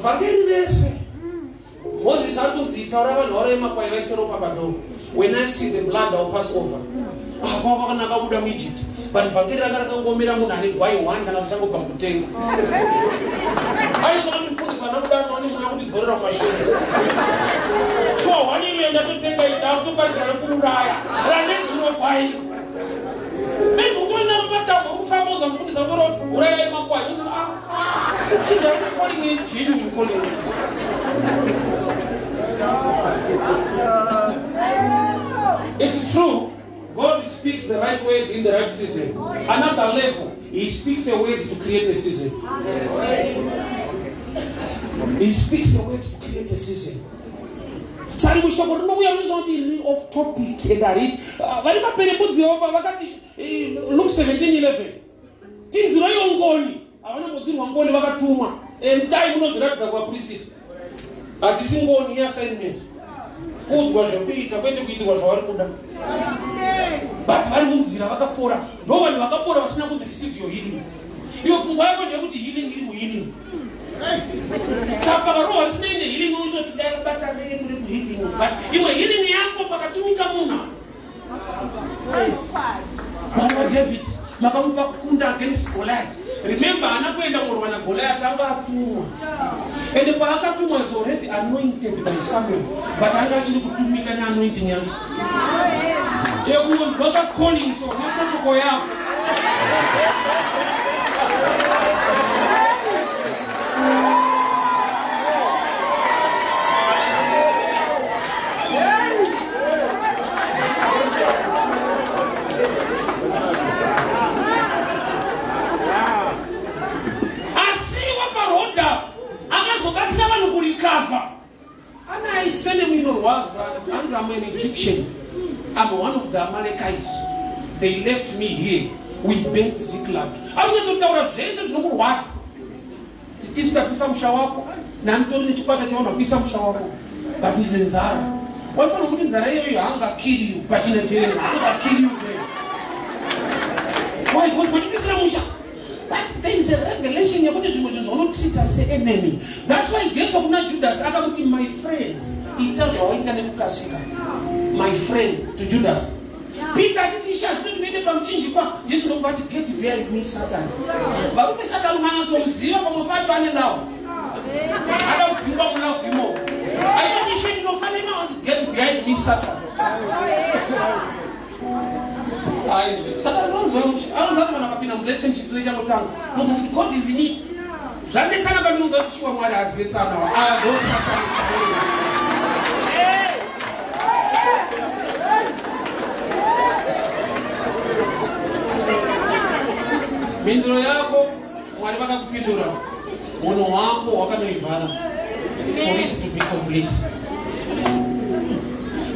Vhangeri rese Moses anonzi taura vanhu varema kwai vese ropa padoro. When I see the blood I'll pass over. Apa vakanaka kubuda muEgypt. But vhangeri ranga rakangomira munhu ane gwai 1 kana kuchangobva mukutenga. Aizona mufundisi vana kudano vane munhu akudidzorera kumashure. So wanienda totenga ita kutoparidza rekururaya ranezvino gwai. Mufundisa kuti urayai makwai. It's true. God speaks the right word in the right season. Another level, He speaks a word to create a season. He speaks a word to create a season. Sari mushoko rinouya rinozoti off topic and I read. Vari maperembudzi vakati Luke 17:11. Tinzira yongoni. Havana mudzirwa ngoni vakatumwa. Mutai munozviratidza kuvaprofita. Hatisi ngoni yeassignment. Kuudzwa zvekuita kwete kuitirwa zvavari kuda. But vari munzira vakapora. Ndo vanhu vakapora vasina kuti receive your healing. Iyo pfungwa yako ndeyekuti healing iri muhealing. Saka roho asinaine healing unozoti dai kubata vere muri muhealing. But imwe healing yako pakatumika munhu. Mwana David makamupa kukunda against Goliath. Remember anapoenda kurwa na Goliath anga atumwa. Ende paakatumwa is already anointed by Samuel. But anga achiri kutumika na anointing yake. Yekuwa ndoka calling so nakotoko yako. I'm an Egyptian. I'm one of the Amalekites. They left me here. We built Ziklag. I'm going to tell them, Jesus, no what? This is the Pisam Shawako. Nantori Chipata Chona, Pisam Shawako. But he's in Zara. What for the Zara, I'm going to kill you. Passionately, I'm going to kill you. Why? Because when you miss Ramusha. But there is a revelation you're going to do. Not treat as an enemy. That's why Jesus of not Judas, I got my friend. He tells you, my friend to Judas. Peter did share to be the change. Just nobody get to bear with me, Satan. But when Satan hands on zero from a patch and now, I don't think I'm love you more. I don't think no funny now to get to bear with me, Satan. Satan knows I don't have a relationship to the young town. God is in it. That makes another news that you are as it's now. Mindro yako wanataka kupindura uno wako wakanoivana for it to be complete.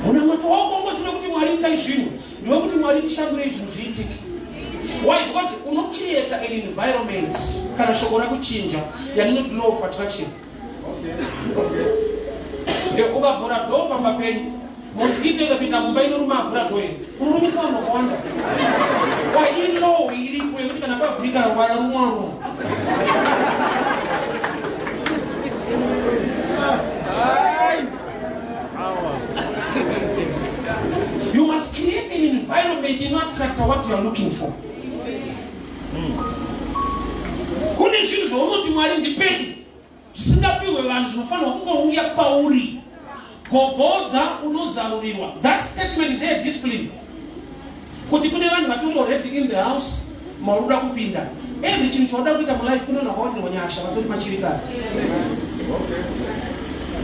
Una mtu wako ngosime kuti mwali taishinu ndiwe kuti mwali kushangure izvinhu zviitike. Why? Because uno create an environment kana shoko rakuchinja yaninoti law of attraction. Ukavhura dho pamba penyu mosquito ikapinda mumba inoruma avhura dho iri unorumisa vanhu vakawanda. Why? Ilo iripo yekuti kana pavhurika varumwa. You must create an environment in attract what you are looking for. Kune zvinhu zvaunoti mwari ndipendi zvisingapiwe vanhu zvinofanira kungouya pauri gobhodza unozarurirwa. That statement there discipline kuti kune vanhu vatori already in the house maruda kupinda every chinhu choda kuita mulife kune nakawandirwa nyasha vatori machirikana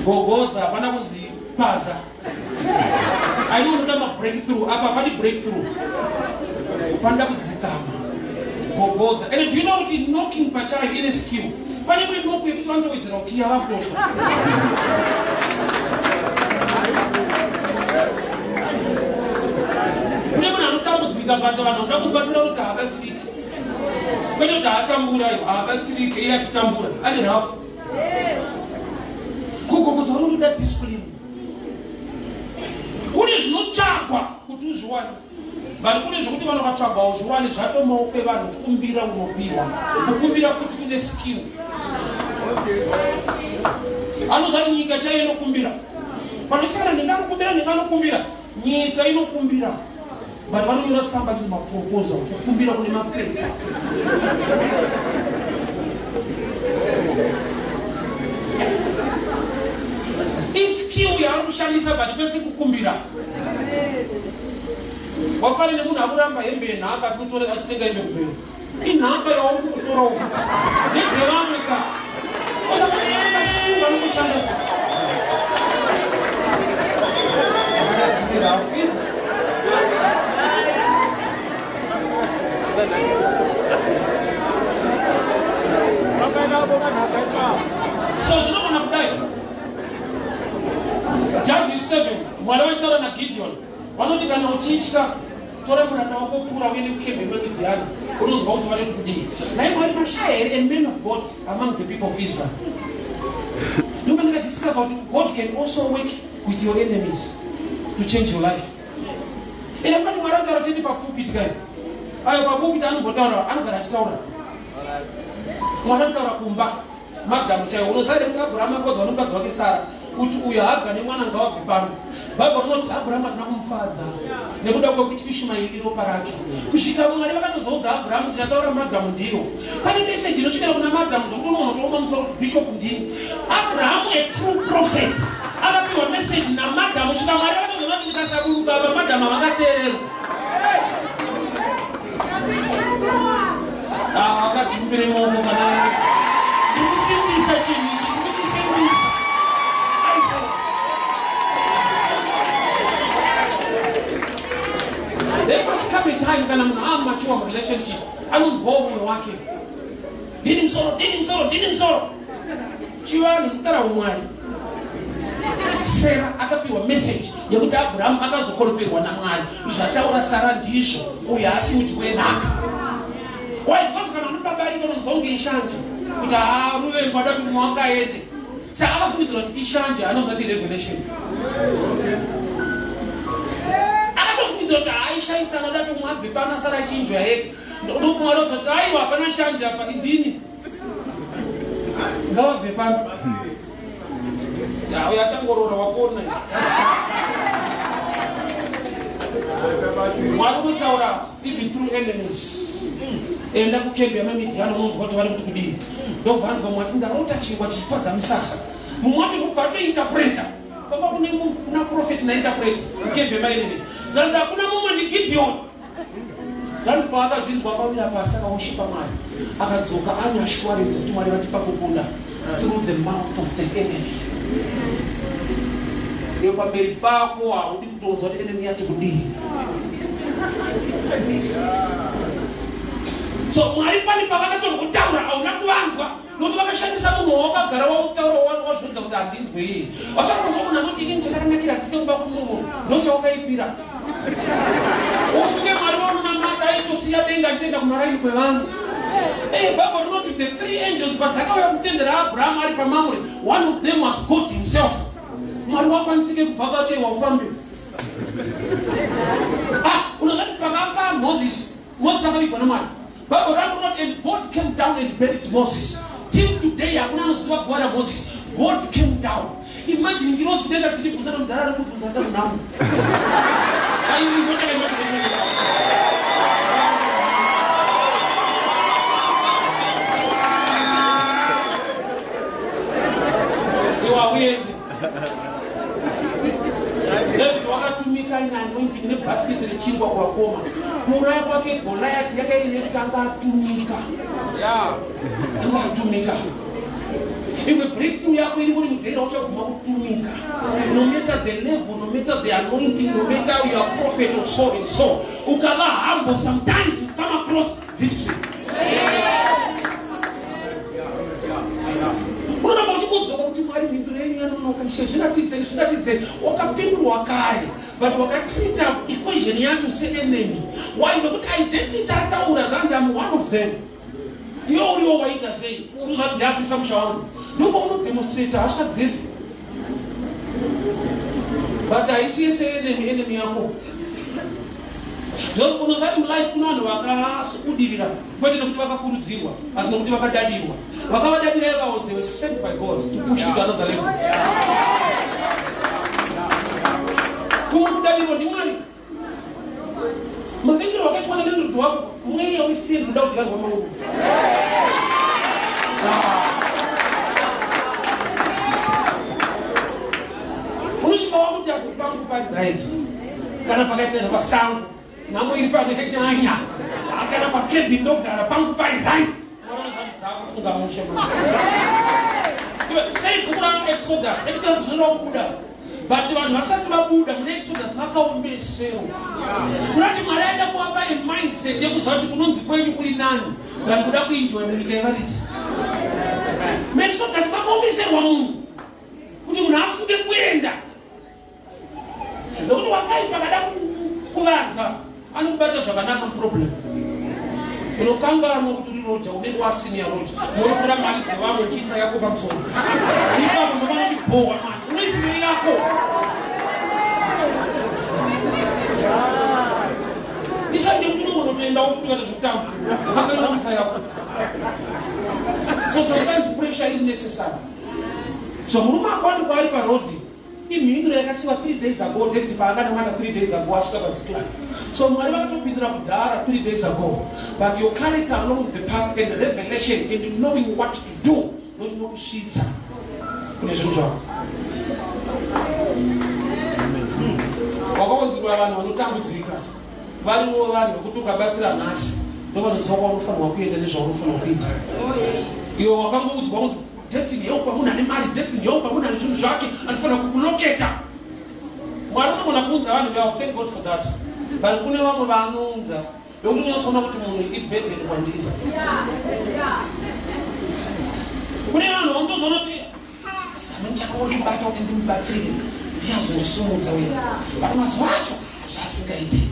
gobhodza hapana kunzi paza. I know unoda mabreakthrough apa padi breakthrough panda kudzikama gobhodza. And do you know kuti knocking pachayo ine skill pane kune knock yekuti vanotowedzera kukiya vakutosha. Kune munhu anotambudzika bata vanhu vanoda kubatsira kuti haabatsirike kwete kuti haatambura ivo haabatsirike iye achitambura ane rafu kugogodza vanotoda discipline. Kune zvinotsvagwa kuti uzviwane vanhu kune zvokuti vanhu vatsvagwa uzviwane zvatomaope vanhu kukumbira unopiwa kukumbira futi kune skill. Anozati nyika chaiyo inokumbira panosiyana ndinganokumbira nyika inokumbira but vanonyora tsamba chizi maproposal kukumbira kune mapepa. Iskill yaari kushandisa but kwese kukumbira. Wafanire munhu akuramba hembe yenhaka achitenga hembe kupera inhaka yauri kutora uku ndedzevamwe ka vanokushanda so zvinogona kudai. Judges 7 mwari vaitaura naGideon vanoti kana uchitya tora muranda wako pfuura uende kukembe Midiani unonzwa kuti vari kudii. Naye mwari mashaya here a man of God among the people of Israel. Ndomba ndikadiscover kuti God can also work with your enemies to change your life. Ende kuti mwari ataura chete papulpit kai ayo papulpit anogara achitaura mwari ataura kumba madhamu chaiwo unozaire kuti Abraham akodza nomukadzi wake Sara kuti uyo haga nemwana ngawabve pano. Bhaibheri rinoti Abraham hatina kumufadza nekuda kwekuti Ishumaeri ropa rake kusvika Mwari vakatozoudza Abraham kuti ndataura madhamu ndiro. Pane meseji inosvikira kuna madhamu zvokuti unoona tooma musoro bishop ndini. Abraham a true prophet akapiwa meseji namadhamu svika Mwari vakatozonati ndikasaburuka apa madhamu avakateererwa akadzimbire momo kana ndikusimbisa chinhu ichi ndikuchisimbisa. There must come a time kana munhu amature murelationship anonzwawo mwoyo wake ndini musoro chivanhu mutara umwari Sera akapiwa message yekuti Abraham akazokoroperwa naMwari. Zvataura Sara ndizvo, uyu asi mudyi wenhaka. Why? Because kana unobaba ino unozonge ishanje kuti ruve ngwada kuti mwakaende. Saka akafungidzira kuti ishanje anozati revelation. Akatofungidzira kuti aishaisana dati mwabve pana Sara chinjwa yeke. Ndokumwari kuti aiwa hapana shanje apa idini. Ngawabve pana. Ya uyachangorora wakona. Mwari kutaura even through enemies. Enda kukembea mamidiano unonzwa kuti vari kuti kudii. Ndobvanzwa mwati ndarota chingwa chichipadza misasa. Mumwati kubva interpreter. Baba kuna prophet na interpreter. Kukembea maenemy. Zvanzi hakuna mumwe ndi Gideon. Zvanzi paakazvinzwa pauya pasi akaushipa Mwari. Akadzoka anyashwaridza kuti Mwari vatipa kukunda through the mouth of the enemy. Iyo pamberi pako haudi kutonzwa kuti enemy yati kudii. So Mwari pani pavakatorwa kutaura hauna kuvanzwa nokuti vakashandisa munhu wakagara wautaura wazvodza kuti handinzwe iyi. Wasakuzokona kuti ini chakaranakira tsike kuba kumunhu ndochawakaipira. Ufunge Mwari waunamata aitosiya denga achitoenda kumaraini kwevanhu. Bible rinoti the three angels padzakauya kutendera Abraham ari pamamwe, one of them was God himself. Mwari wakwanisike kubva pachaiwa ufambe. Unozati pakafa Moses akavigwa naMwari. Bible rinoti and God came down and buried Moses. Till today hakuna anoziva kuwara Moses. God came down. Imagine ngirozi kudenga tichibvunzana mudhara rekubvunza ndarunamu. David wakatumika ina anointing nebhasiketi rechingwa kwakoma. Kuuraya kwake Goliath yakaine kuti anga atumika. Akatumika. Imwe breakthrough yako iri muri mudhera uchaguma kutumika. No matter the level, no matter the anointing, no matter you are prophet or so and so. Ukava humble, sometimes you come across victory. Unoda uchikudzoka kuti Mwari mhinduro yenyu yanonoka zvingatidze wakapindurwa kare but wakatreata equation yacho seenemy. Why? Nokuti identity ataura zvanzi I'm one of them. Iwe uriwo waita sei? Uruzvati ndapisa musha wangu. Ndipo unodemonstrate hasha dzese. But haisiye seenemy yako. Unozati mulife kuna vanhu vakabudirira kwete nekuti vakakurudzirwa asi nokuti vakadadirwa. Vakavadadira ivavo they were sent by God to push you to another level. Kumwe kudadirwa ndi Mwari. Mavhengero wakaitwa nendudu wako mweya wesitini kuda kudyarwa maoko. Unosvika wakuti azopangu paright kana pakaita zvapasango namo iri pano chanyanya akana pakebi ndogara pangu pari right kufunga mushe sei kura Exodus zvinobuda but vanhu vasati vabuda mune Exodus vakaombesewa kunati Mwari aida kuvapa mindset yekuziva kuti kunonzi kwenyu kuri nani vanhu kuda kuenjoy munyika yevaridzi. Exodus vakaombeserwa munhu kuti munhu afunge kuenda nokuti wakaipa kada kuvanza anokubata zvakanaka problem. Unokanganwa kuti uri roja unenge wasenior roja unofura mari dzevamwe chisa yako pamusoro ipapo ndovana kubohwa mani unoisire yako isande kuti unotoenda wofutika nezvekutamba akaenda misa yako. So sometimes pressure is necessary. So murume akwani kwaari parodi imhinduro yakasiwa 3 days ago. David paakanamata 3 days ago asvika paZiklag. So Mwari vakatopindura kudhara 3 days ago. But your character along the path and the revelation and knowing what to do ndochinokusvitsa kune zvinhu zvako. Wakaonzerwa vanhu vanotambudzika variwo vanhu vekuti ukabatsira nhasi ndovanoziva kwaunofanirwa kuenda nezvaunofanirwa kuita. Iwe wakangoudzwa kuti destiny yeupa munhu ane mari, destiny yeupa munhu ane zvinhu zvake anofanira kukuloketa. Mwari unogona kuunza vanhu vavo, thank God for that. But kune vamwe vanounza vekuti unozoona kuti munhu ibhedheni kwandiri. Kune vanhu vandozoona kuti samani chako akondibata kuti ndimubatsire ndiyazosumudza uya but mazuva acho zvasingaiti.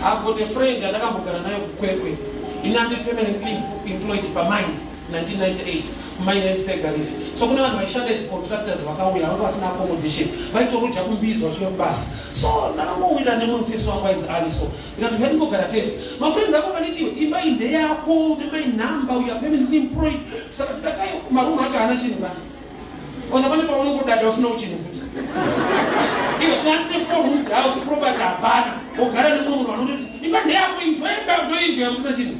I've got a friend andakambogara nayo kukwekwe inandi permanently employed pamine 1998 mine Tegarifi. So kuna vanhu vaishanda as contractors vakauya vanga vasina accommodation vaitorudya kumbizwa vachiuya kubasa. So ndakangowira nemunofesi wangu ainzi Aliso ikati ngatimbogara tese mafriends ako kaniti imba inde yako nemainhamba uya permanently employed saka tikatai marumu acho haana chinhu ba osapane paunongodada usina uchinhu futi iwe tine food house property hapana ogara nemumwe munhu vanototi imba ndeyako inzwemba ndoinzwa musina chinhu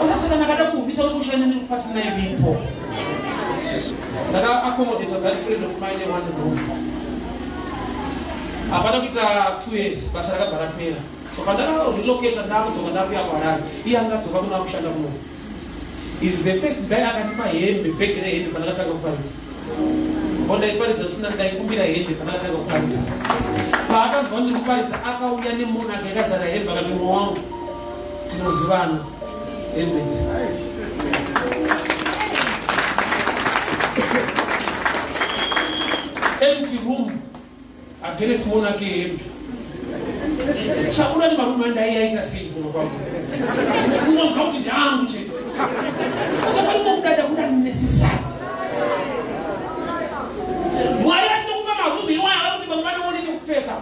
osasaka ndakada kuhubisa kushanya nepasina iripo ndaka accommodate that friend of mine one room hapana kuita 2 years basa rakabva rapera. So pandaka relocate ndakudzoka ndakuya kuHarare iye angadzoka kuna kushanda muno is the first guy akatipa hembe bhegi rehembe pandakatanga kuparidza ondaiparidza sina ndaikumbira hembe pandakatanga kuparidza paakanzwa ndiri kuparidza akauya nemunhu akaikazara hembe akati mwoyo wangu tinozivana hembedzi. Empty room against monarchy hembe sakuda ni marume ndaiyaita sei kuno kwangu unonzwa kuti ndangu chete usapari kudada kuda necessary mwari atinokupa marume iwaya kuti vamwana one chekupfeka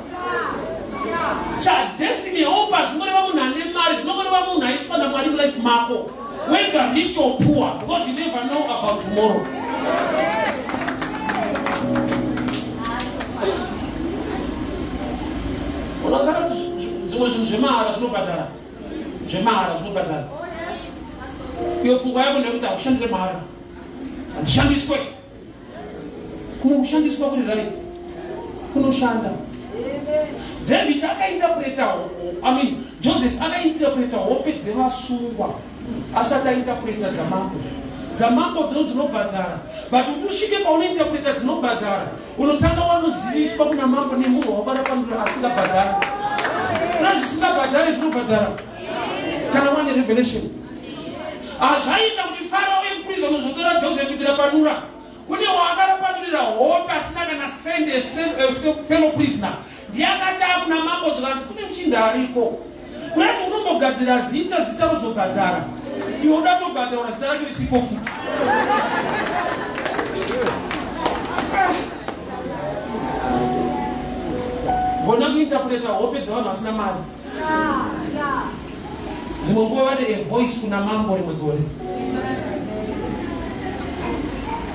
cha destiny hopa zvinoreva munhu ane mari zvinoreva munhu aiswa namwari mulife mako whether rich or poor because you never know about tomorrow. Unazaka zimwe zvinhu zvemahara zvinobhadhara iyo pfungwa yako ndekuti hakushandire mahara handishandiswe kunoshandiswa kuri right kunoshanda. David akainterpreta Joseph akainterpreta hope dzevasungwa asati ainterpreta dzamambo dzinobhadhara but kuti usvike paunointerpreta dzinobhadhara unotanga wanoziviswa kuna mambo nemunhu wabara pandura asingabhadhari kuna zvisingabhadhari zvinobhadhara kana wane revelation. Zvaita kuti Farao emprison uzotora Joseph kuitira panura kune waakarapanurira hope asina kana sende fellow prisoner ndiakati akuna mambo zvikati kune muchinda ariko kunati unombogadzira zita rozobhadhara iwe uda kutobhadhara zita rake risipo futi. Mbona kuinterpreta hope dzevanhu vasina mari dzimwe nguva vane a voice kuna mambo rimwe gore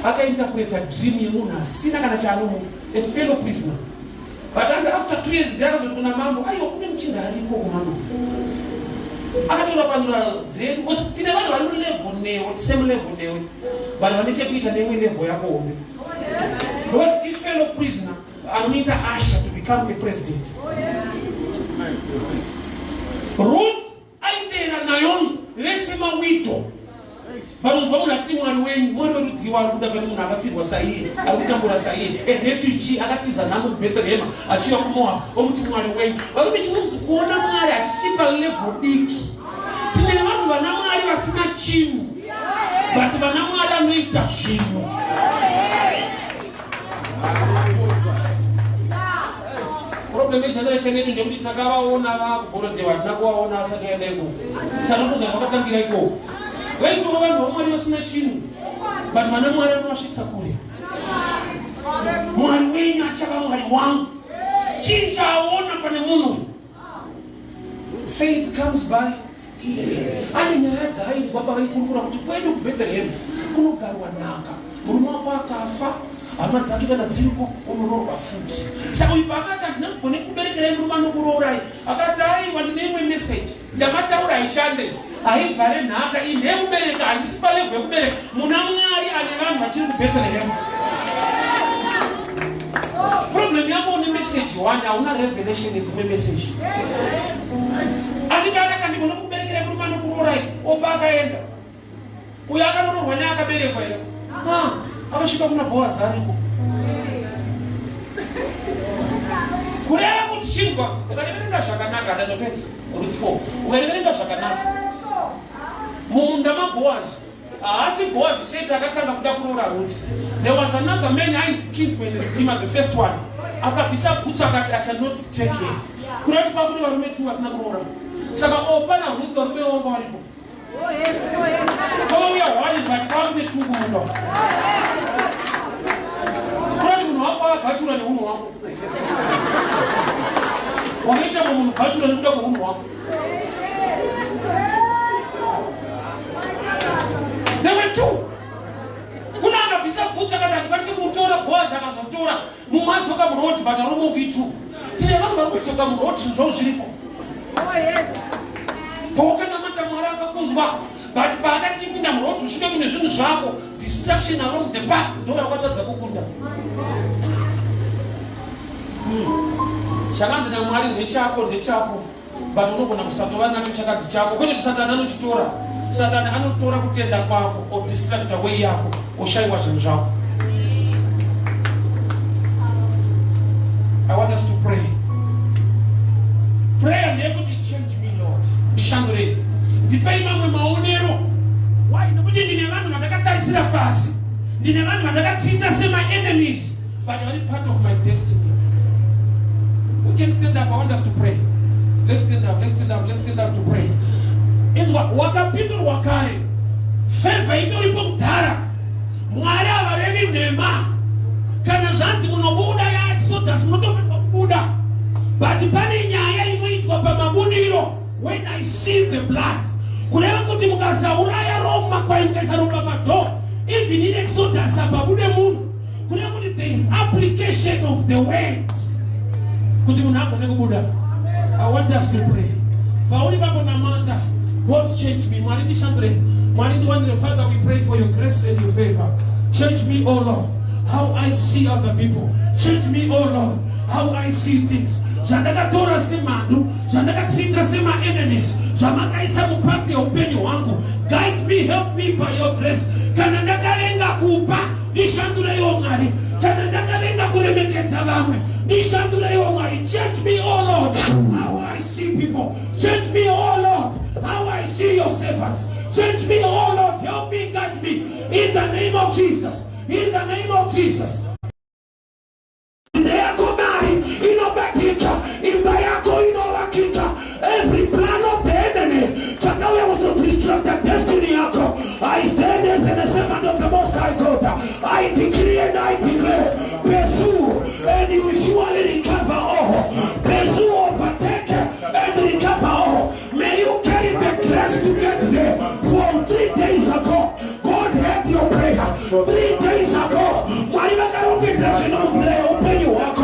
akainterpreta dream yemunhu asina kana chaanomo a fellow prisoner but after 2 years ndakazoti kuna mambo aiwa kune muchinda ariko kumambo akatora panura dzedu tine vanhu vari mulevel newe same level newe vanhu vane chekuita newe level yako hombe because if fellow prisoner anoita Asha to become the president. Ruth aitera Naomi resema wito vanonzwa munhu achiti mwari wenyu mwari werudziwa ari kuda pane munhu akafirwa sairi ari kutambura sairi refugee akatiza nhamo kubhethlehema achiuya kumoab omuti mwari wenyu varume chinonzi kuona mwari achisipa level diki tine vanhu vana mwari vasina chinhu but vana mwari anoita zvinhu. Problem generation yedu ndekuti takavaona vakugorodhewa hatina kuvaona asati yaendeko sanofunza vakatangira iko vaitova vanhu vamwari vasina chinhu but vana mwari anovasvitsa kure. Mwari wenyu achava mwari wangu chii chaaona pane munhu. Faith comes by ane nyaya dzaaitwa pavaikurukura kuti kwedu kubhethlehemu kunogarwa nhaka murume wako akafa hama dzake kana dziriko unororwa futi saka uyu paakati handina kugone kuberekerai murume anokuroorai akati aiwa ndine imwe meseji ndamataura haishande haivhare nhaka iyi ndeyekubereka handisi palevhu yekubereka muna mwari ane vanhu vachiri kubhethlehemu. Problem yako une meseji one hauna revelation yedzimwe meseji andika akati handikone kuberekerai murume anokuroorai oba akaenda uyo akanororwa neakaberekwa ere akasvika kuna Boazi ariko kureva kuti chinzwa ukareverenga zvakanaka ndandopedza Ruth 4 ukareverenga zvakanaka mumunda maBoazi Asi Boaz said akatanga kuda kurora Ruth. There was another man I killed when the first one. Akabisa kutsa akati I cannot take him. Kurati pakuri varume tu vasina kurora. Saka opana Ruth varume vomba varipo. Oh yeah, what is my family tu kumundo? Kurati munhu wako akachura neunhu wako. Wakaita munhu akachura nekuda kweunhu wako. There were two. Kuna akabisa kutsa akati akakwanisa kumutora Boaz akazotora mumadzoka muroti but arume kuitu. Tine vanhu varikudzoka muroti zvavo zviripo. Pokana mata mwari akakunzwa but paakati chipinda muroti usvike kune zvinhu zvako distraction along the path ndo yakatadza kukunda. Chakanzi naMwari ndechako but unogona kusatova nacho chakati chako kwete Satani anochitora. Satani anotora kutenda kwako or distract away yako oshayiwa zvinhu zvako. I want us to pray. Prayer ndeyekuti change me Lord. Ndishandure. Ndipei mamwe maonero. Why? Nokuti ndine vanhu vandakatarisira pasi. Ndine vanhu vandakatsita sema enemies but they are part of my destiny. We can stand up. I want us to pray. Let's stand up to pray. Inzwa wakapindurwa kare. Favor itoripo kudhara. Mwari avarevi nhema. Kana zvanzi munobuda ya Exodus munotofanirwa kubuda. But pane nyaya inoitwa pamabudiro. When I see the blood. Kureva kuti mukasauraya Roma kwai mukaisa ropa padoor. Even in Exodus apabude munhu. Kureva kuti there is application of the words. Kuti munhu agone kubuda. I want us to pray. Pauri babo namata. God change me. Mwari ndishandure. Mwari ndiwanire. Father, we pray for your grace and your favor. Change me, oh Lord, how I see other people. Change me, oh Lord, how I see things. Zvandakatora semandu, zvandakatsita sema enemies, zvamakaisa mupati yeupenyu hwangu. Guide me, help me by your grace. Kana ndakavenga kupa, ndishandureiwo Mwari. Kana ndakavenga kuremekedza vamwe, ndishandureiwo Mwari. Change me, oh Lord, how I see people. Change me, oh Lord, how I see your servants. Change me, oh Lord, help me, guide me. In the name of Jesus. In the name of Jesus. Every plan of the enemy was to distract the destiny. I stand as a servant of the Most High God. I decree and I declare, pursue and you will surely recover all. Pursue, overtake and recover all. May you carry the grace to get there. For 3 days ago, God heard your prayer. 3 days ago, open your walk.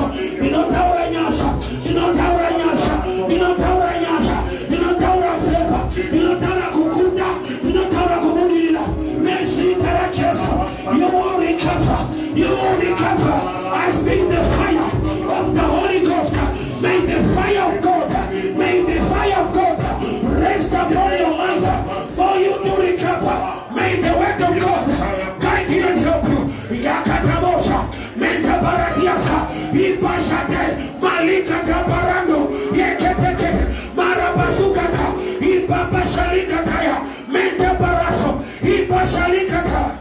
You will recover. I speak the fire of the Holy Ghost. May the fire of God, may the fire of God rest upon your life for you to recover. May the word of God guide you and help you. Yakatabosha, Menta Baratiasa, Ibashate, Malika Tabarando, Yekete, Marabasukata, Ibabashalikataya, Menta Baraso, Ibashalikata.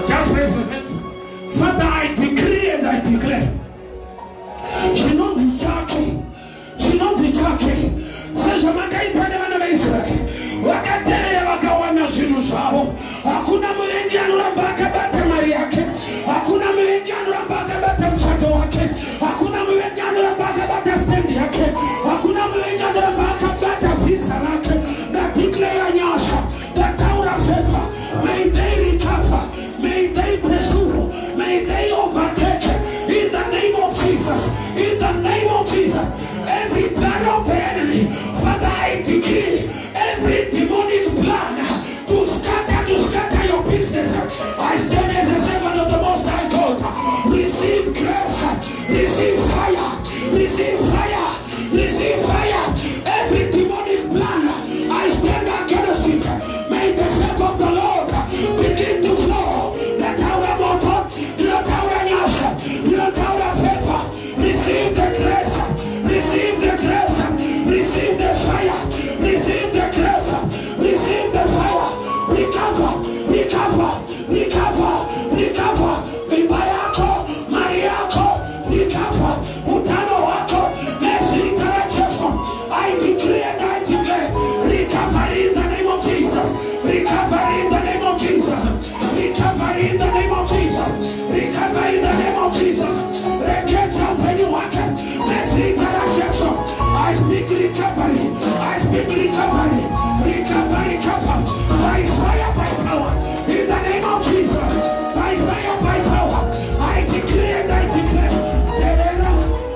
Just raise your hands. Father, I decree and I declare. She not be Jackie. She not be Jackie. Says Makaita wana wa Israeli. Wakatele wakawana zinu zao. Hakuna mwenye anurambaka bata mari yake. Hakuna mwenye anurambaka bata mchato wake. Hakuna mwenye anurambaka bata stendi yake. Hakuna mwenye anurambaka bata visa lake. Na declare nyasha. The tower of favor. May they recover. May they pursue. May they overtake. In the name of Jesus. In the name of Jesus. Every plan of the enemy. Father, I decree every demonic plan to scatter your business. I stand as a servant of the Most High God. Receive grace. Receive fire. Receive fire. Receive fire. Every demonic plan, I stand against it. May the faith of the Lord begin to flow. The tower motor, the tower nyasha, the tower favor. Receive the grace. Receive the grace. Receive the fire. Receive the recover, recover, recover, recover. Riba yako, mali yako, recover. Utano wako, mesitara Yesu. I declare and I declare, recovery in the name of Jesus. Recovery in the name of Jesus. Recovery in the name of Jesus. Recovery in the name of Jesus. I speak recovery. I speak recovery. Recovery, recover. By fire, by power. In the name of Jesus. By fire, by power. I declare and I declare.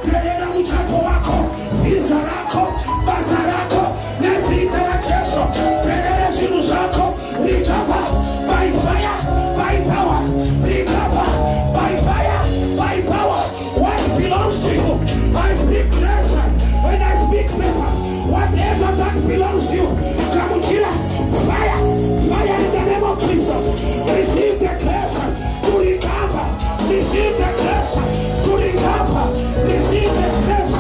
Terera mchapo wako. Visa lako. Basa lako. Nezita la Yesu. Terera shiru zako. Recover. By fire, by power. Recover. By fire, by power. What belongs to you? I speak grace. When I speak favor, whatever that belongs to you, come here. Fire, fire in the name of Jesus. Receive the grace to recover. Receive the grace to recover. Receive the grace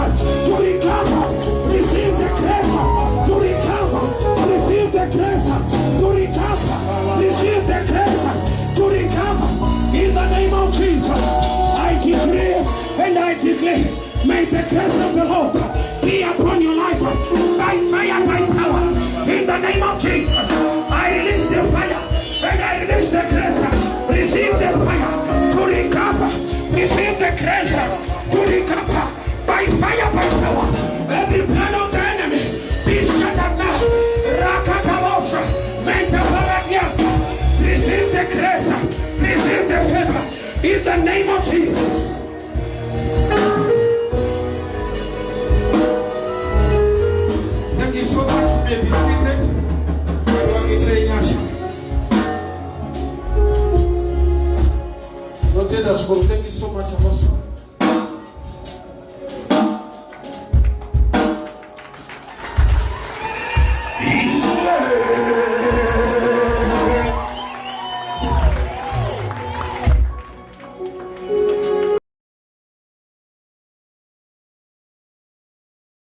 to recover. Receive the grace to recover. Receive the grace to recover. Receive the grace to recover. In the name of Jesus, I decree and I declare. May the grace of the Lord be upon your life by fire, by power. In the name of Jesus, I release the fire and I release the grace. Receive the fire to recover. Receive the grace to recover by fire, by power. Every plan of the enemy be shattered now. Rakatabosa, Mentabaradias. Receive the grace. Receive the favor. In the name of Jesus. Thank you so much. You may be seated. Thank you so much, Apostle.